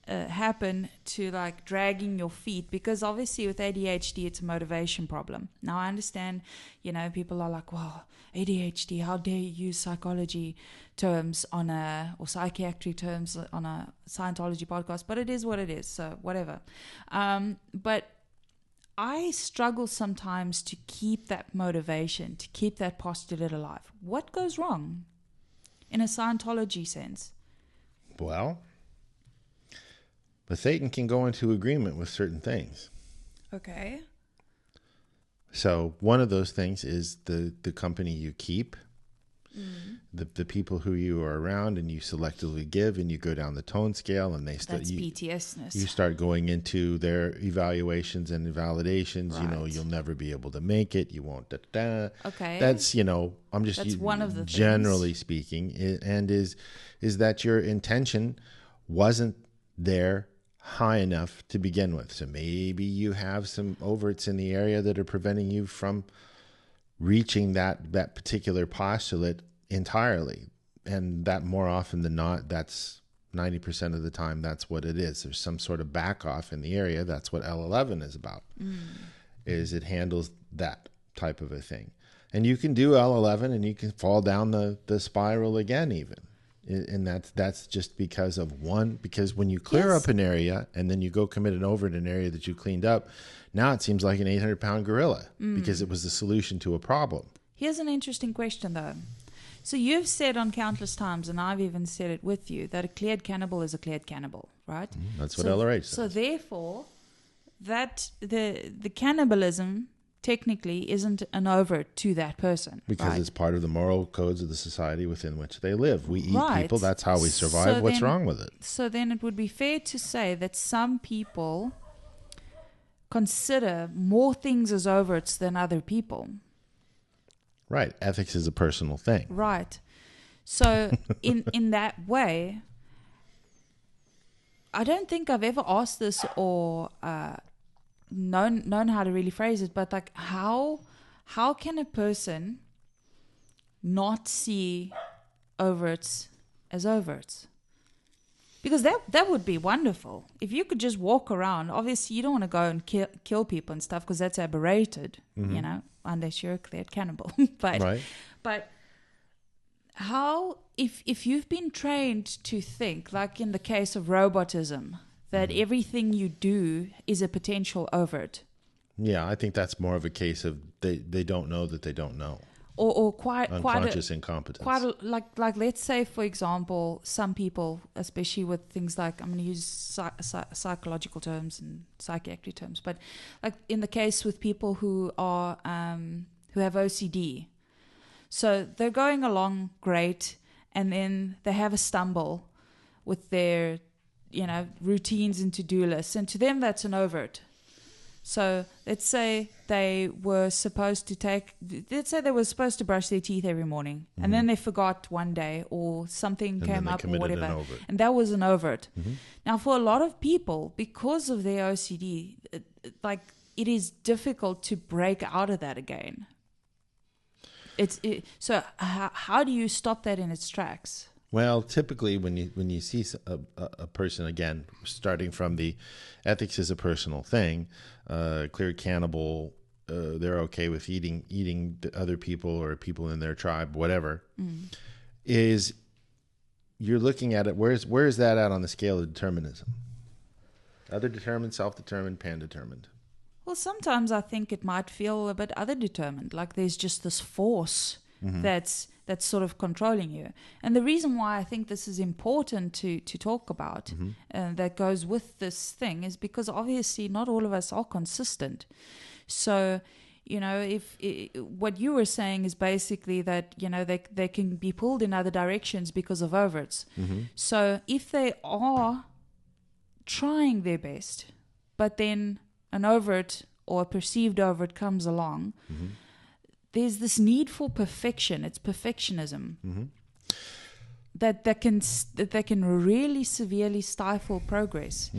happen to like dragging your feet? Because obviously with ADHD, it's a motivation problem. Now I understand, people are like, well, ADHD, how dare you use psychology terms or psychiatric terms on a Scientology podcast, but it is what it is. So whatever. But I struggle sometimes to keep that motivation, to keep that postulate alive. What goes wrong in a Scientology sense? Well, but Satan can go into agreement with certain things. Okay. So one of those things is the company you keep, the people who you are around, and you selectively give, and you go down the tone scale, and that's PTSness. You start going into their evaluations and validations. Right. You'll never be able to make it. You won't. Okay. That's I'm just. That's one of the generally things. Speaking, and is that your intention wasn't there high enough to begin with. So maybe you have some overts in the area that are preventing you from reaching that particular postulate entirely. And that more often than not, that's 90% of the time, that's what it is. There's some sort of back off in the area. That's what L11 is about, is it handles that type of a thing. And you can do L11 and you can fall down the spiral again even. And that's just because when you clear up an area and then you go commit an overt in an area that you cleaned up, now it seems like an 800-pound gorilla because it was the solution to a problem. Here's an interesting question, though. So you've said on countless times, and I've even said it with you, that a cleared cannibal is a cleared cannibal, right? That's what LRH says. So therefore, that the cannibalism technically isn't an overt to that person. Because it's part of the moral codes of the society within which they live. We eat people. That's how we survive. So What's wrong with it? So then it would be fair to say that some people consider more things as overts than other people. Right. Ethics is a personal thing. Right. So in that way, I don't think I've ever asked this or known how to really phrase it, but like how can a person not see overts as overts? Because that would be wonderful if you could just walk around. Obviously, you don't want to go and kill people and stuff because that's aberrated, you know, unless you're a cleared cannibal. But how, if you've been trained to think, like in the case of robotism, that everything you do is a potential overt. Yeah, I think that's more of a case of they don't know that they don't know. Or quite unconscious incompetence. Like let's say, for example, some people, especially with things like, I'm going to use psychological terms and psychiatric terms, but like in the case with people who are who have OCD, so they're going along great, and then they have a stumble with their, you know, routines and to-do lists, and to them that's an overt. So let's say they were supposed to brush their teeth every morning, and then they forgot one day, or something came up or whatever, and that was an overt. Now, for a lot of people, because of their OCD, it is difficult to break out of that again. So how do you stop that in its tracks? Well, typically when you see a person, again, starting from the ethics is a personal thing, clear cannibal, they're okay with eating other people or people in their tribe, whatever, is you're looking at it, where is that at on the scale of determinism? Other determined, self-determined, pan-determined. Well, sometimes I think it might feel a bit other determined, like there's just this force that's sort of controlling you. And the reason why I think this is important to talk about, that goes with this thing, is because obviously not all of us are consistent. So, you know, if what you were saying is basically that, you know, they can be pulled in other directions because of overts. So if they are trying their best, but then an overt or a perceived overt comes along, there's this need for perfection. It's perfectionism that can really severely stifle progress.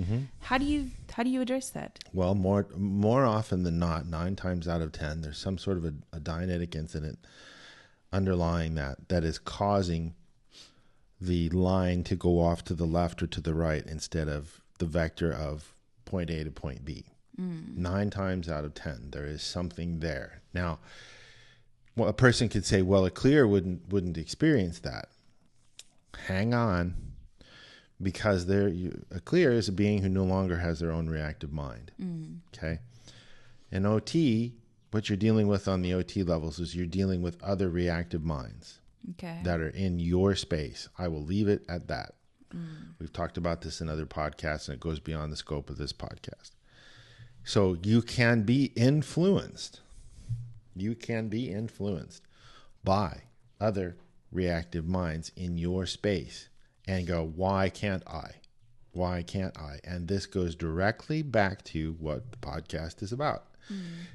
How do you address that? Well, more often than not, 9 times out of 10, there's some sort of a Dianetic incident underlying that is causing the line to go off to the left or to the right instead of the vector of point A to point B. 9 times out of 10, there is something there. Now, well, a person could say, well, a clear wouldn't experience that. Hang on, because a clear is a being who no longer has their own reactive mind. Okay? In OT, what you're dealing with on the OT levels is you're dealing with other reactive minds that are in your space. I will leave it at that. We've talked about this in other podcasts, and it goes beyond the scope of this podcast. So you can be influenced. You can be influenced by other reactive minds in your space and go, why can't I? Why can't I? And this goes directly back to what the podcast is about,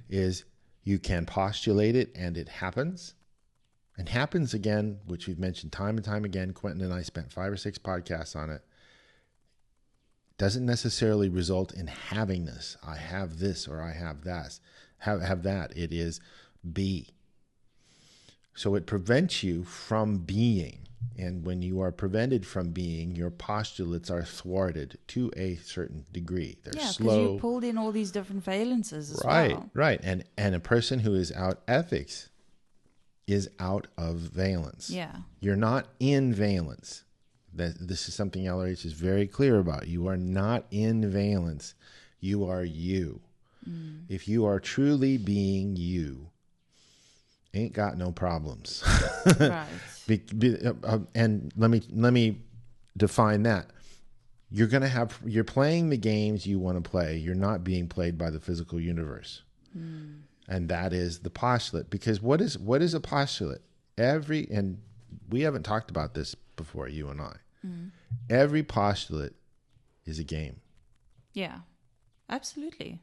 is you can postulate it and it happens. And happens again, which we've mentioned time and time again. Quentin and I spent 5 or 6 podcasts on it. Doesn't necessarily result in having this. I have this or I have that. Have that. It is be. So it prevents you from being. And when you are prevented from being, your postulates are thwarted to a certain degree. They're slow. Because you pulled in all these different valences as well. Right. And a person who is out ethics is out of valence. Yeah. You're not in valence. This is something LRH is very clear about. You are not in valence. You are you. If you are truly being you, ain't got no problems. Right. And let me define that. You're playing the games you want to play. You're not being played by the physical universe. And that is the postulate. Because what is a postulate? And we haven't talked about this before, you and I. Every postulate is a game. Yeah, absolutely.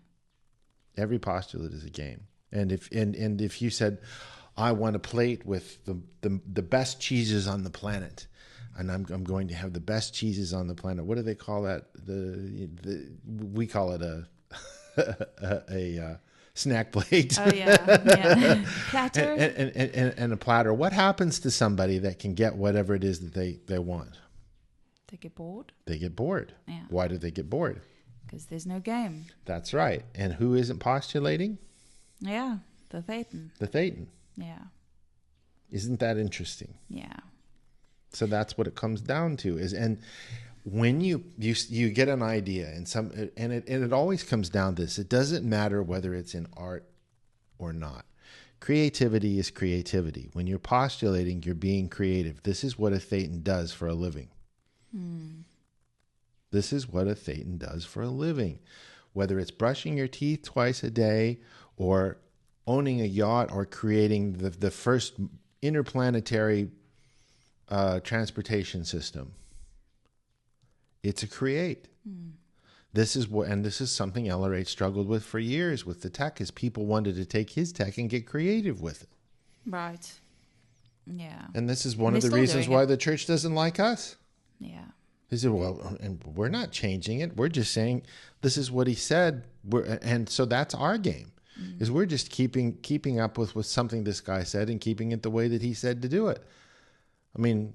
Every postulate is a game. And if you said, I want a plate with the best cheeses on the planet, and I'm going to have the best cheeses on the planet. What do they call that? We call it a snack plate. Oh yeah. Platter. and a platter. What happens to somebody that can get whatever it is that they want? They get bored. They get bored. Yeah. Why do they get bored? Because there's no game. That's right. And who isn't postulating? Yeah, the Thetan. The Thetan. Yeah. Isn't that interesting? Yeah. So that's what it comes down to and when you get an idea and it always comes down to this. It doesn't matter whether it's in art or not. Creativity is creativity. When you're postulating, you're being creative. This is what a Thetan does for a living. This is what a Thetan does for a living. Whether it's brushing your teeth twice a day or owning a yacht or creating the first interplanetary transportation system. It's a create. This is something LRH struggled with for years with the tech, is people wanted to take his tech and get creative with it. Right. Yeah. And this is one of the reasons why the church doesn't like us. Yeah. He said, well, and we're not changing it. We're just saying this is what he said. And so that's our game, is we're just keeping up with something this guy said and keeping it the way that he said to do it. I mean,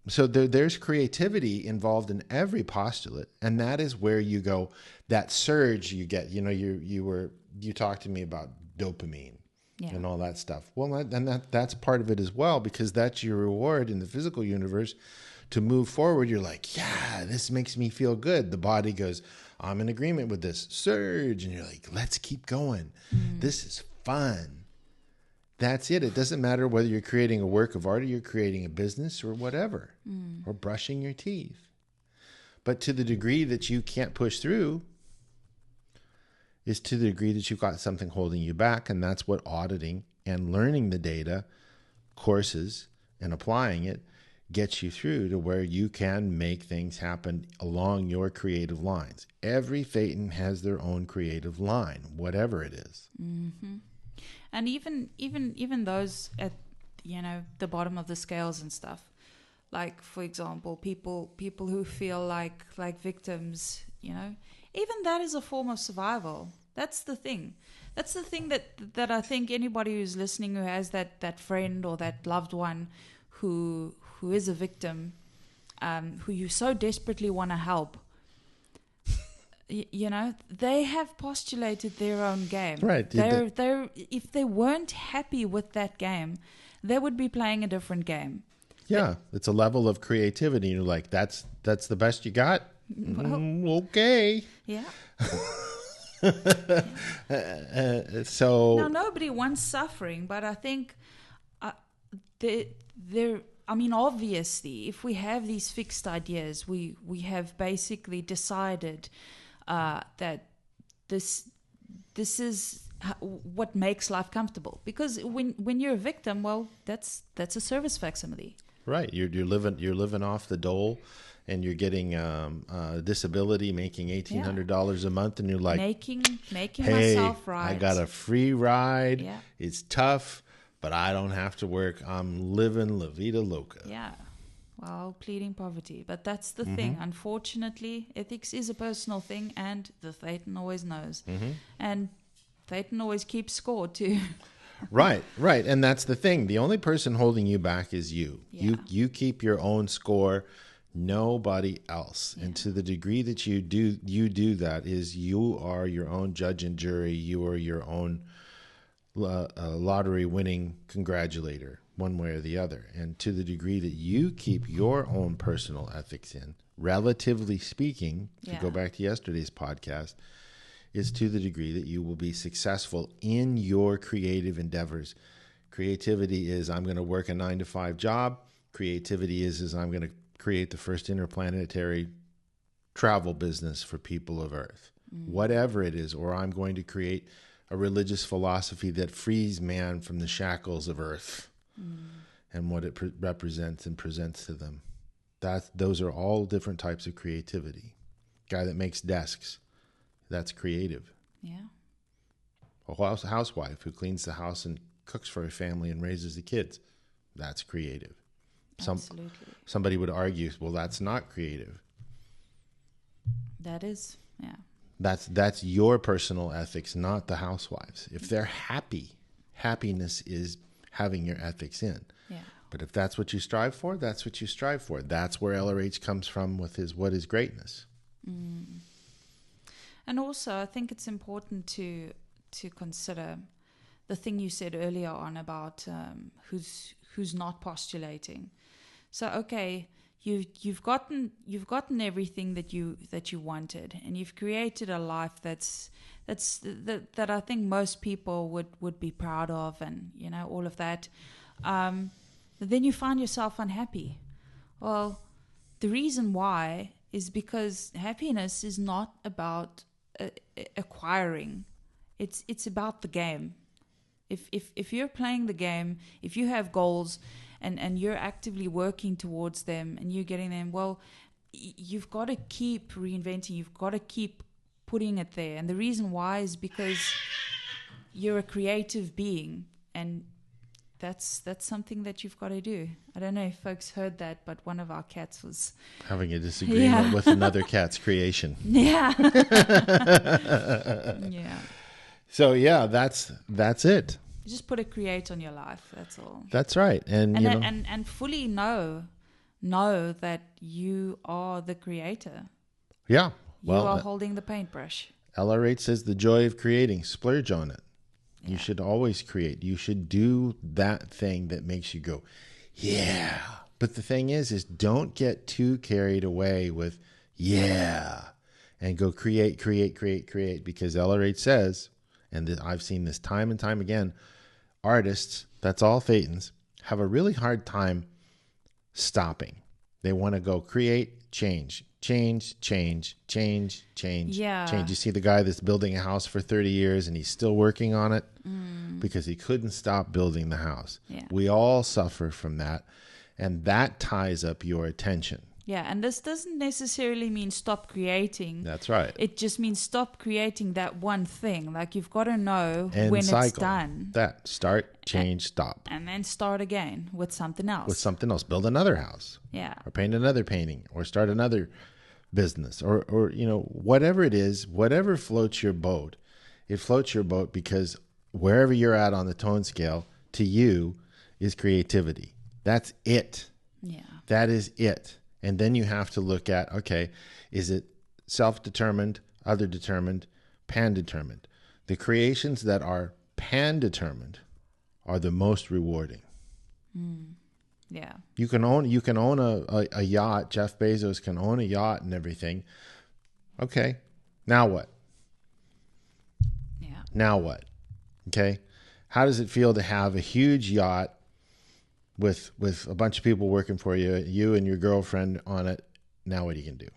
so there's creativity involved in every postulate, and that is where you go, that surge you get. You know, you talked to me about dopamine and all that stuff. Well, that's part of it as well, because that's your reward in the physical universe to move forward. You're like, yeah, this makes me feel good. The body goes, I'm in agreement with this surge, and you're like, let's keep going. This is fun. That's it. It doesn't matter whether you're creating a work of art or you're creating a business or whatever, or brushing your teeth. But to the degree that you can't push through is to the degree that you've got something holding you back. And that's what auditing and learning the data, courses, and applying it gets you through, to where you can make things happen along your creative lines. Every Thetan has their own creative line, whatever it is. Mm-hmm. And even those at, you know, the bottom of the scales and stuff, like, for example, people who feel like victims, you know, even that is a form of survival. That's the thing. That's the thing that I think anybody who's listening, who has that friend or that loved one who is a victim, who you so desperately want to help, you know, they have postulated their own game. Right. They're if they weren't happy with that game, they would be playing a different game. Yeah, it's a level of creativity. You're like, that's the best you got? Okay. Yeah. So now, nobody wants suffering, but I think I mean, obviously, if we have these fixed ideas, we have basically decided that this is what makes life comfortable. Because when you're a victim, well, that's a service facsimile. right, you're living off the dole, and you're getting disability, making $1,800 a month, and you're like, making hey, myself right. I got a free ride. Yeah. It's tough, but I don't have to work. I'm living la vida loca. Yeah. Well, pleading poverty. But that's the thing. Unfortunately, ethics is a personal thing, and the Thetan always knows. And Thetan always keeps score, too. Right. And that's the thing. The only person holding you back is you. Yeah. You keep your own score, nobody else. Yeah. And to the degree that you do that, is you are your own judge and jury. You are your own lottery winning congratulator, one way or the other. And to the degree that you keep your own personal ethics in, relatively speaking, to go back to yesterday's podcast, is to the degree that you will be successful in your creative endeavors. Creativity is, I'm going to work a 9-to-5 job. Creativity is I'm going to create the first interplanetary travel business for people of Earth. Whatever it is, or I'm going to create a religious philosophy that frees man from the shackles of Earth and what it represents and presents to them. Those are all different types of creativity. Guy that makes desks, that's creative. Yeah. A housewife who cleans the house and cooks for her family and raises the kids, that's creative. Absolutely. Somebody would argue, well, that's not creative. That is, yeah. That's your personal ethics, not the housewives. If they're happy, happiness is having your ethics in. Yeah. But if that's what you strive for, that's what you strive for. That's where LRH comes from with his what is greatness. And also, I think it's important to consider the thing you said earlier on about who's not postulating. So, okay, you've gotten everything that you wanted, and you've created a life that I think most people would be proud of, and all of that. Then you find yourself unhappy. Well, the reason why is because happiness is not about acquiring. It's about the game. If you're playing the game, if you have goals and you're actively working towards them and you're getting them, well, you've got to keep reinventing. You've got to keep putting it there. And the reason why is because you're a creative being, and that's something that you've got to do. I don't know if folks heard that, but one of our cats was Having a disagreement with another cat's creation. Yeah. Yeah. So yeah, that's it. You just put a create on your life. That's all. That's right. And fully know that you are the creator. Yeah. You Well, are holding the paintbrush. LR8 says the joy of creating. Splurge on it. Yeah. You should always create. You should do that thing that makes you go, yeah. But the thing is don't get too carried away with, yeah, and go create, because LR8 says, and I've seen this time and time again, artists, that's all Thetans, have a really hard time stopping. They want to go create, change. Yeah. Change. You see the guy that's building a house for 30 years and he's still working on it because he couldn't stop building the house. Yeah. We all suffer from that, and that ties up your attention. Yeah, and this doesn't necessarily mean stop creating. That's right. It just means stop creating that one thing. Like, you've got to know And when cycle. it's done. That start, change, stop. And then start again with something else. Build another house. Yeah. Or paint another painting, or start another business, or whatever it is, whatever floats your boat. It floats your boat because wherever you're at on the tone scale, to you is creativity. That's it. Yeah. That is it. And then you have to look at, okay, is it self-determined, other-determined, pan-determined? The creations that are pan-determined are the most rewarding. Yeah. You can own a yacht. Jeff Bezos can own a yacht and everything. Okay, now what? Yeah. Now what? Okay, how does it feel to have a huge yacht with a bunch of people working for you and your girlfriend on it? Now what are you gonna do?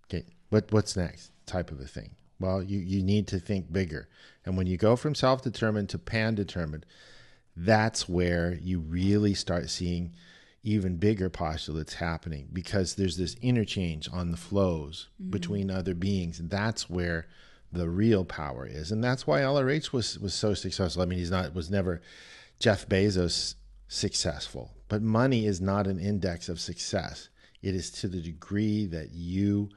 Okay, what's next? Type of a thing. Well, you need to think bigger. And when you go from self-determined to pan-determined, that's where you really start seeing even bigger postulates happening, because there's this interchange on the flows between other beings. And that's where the real power is. And that's why LRH was so successful. I mean, was never Jeff Bezos successful, but money is not an index of success. It is to the degree that you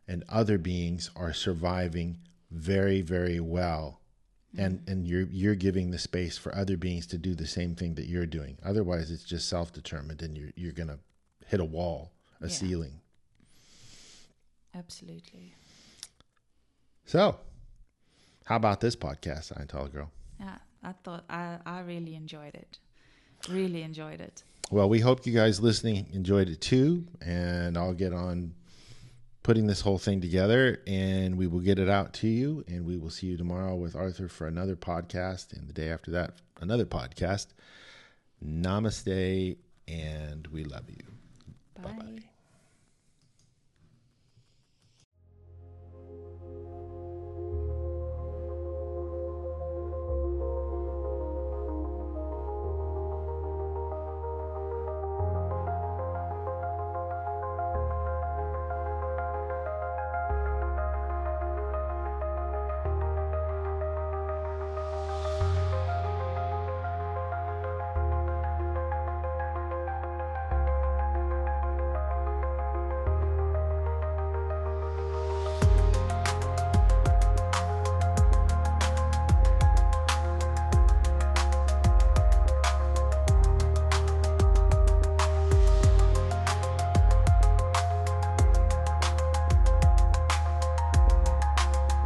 and other beings are surviving very, very well. And you're giving the space for other beings to do the same thing that you're doing. Otherwise, it's just self-determined, and you're going to hit a wall, a ceiling. Absolutely. So, how about this podcast, Scientology Girl? Yeah, I thought I really enjoyed it. Really enjoyed it. Well, we hope you guys listening enjoyed it too, and I'll get on putting this whole thing together, and we will get it out to you, and we will see you tomorrow with Arthur for another podcast, and the day after that, another podcast. Namaste, and we love you. Bye. Bye-bye.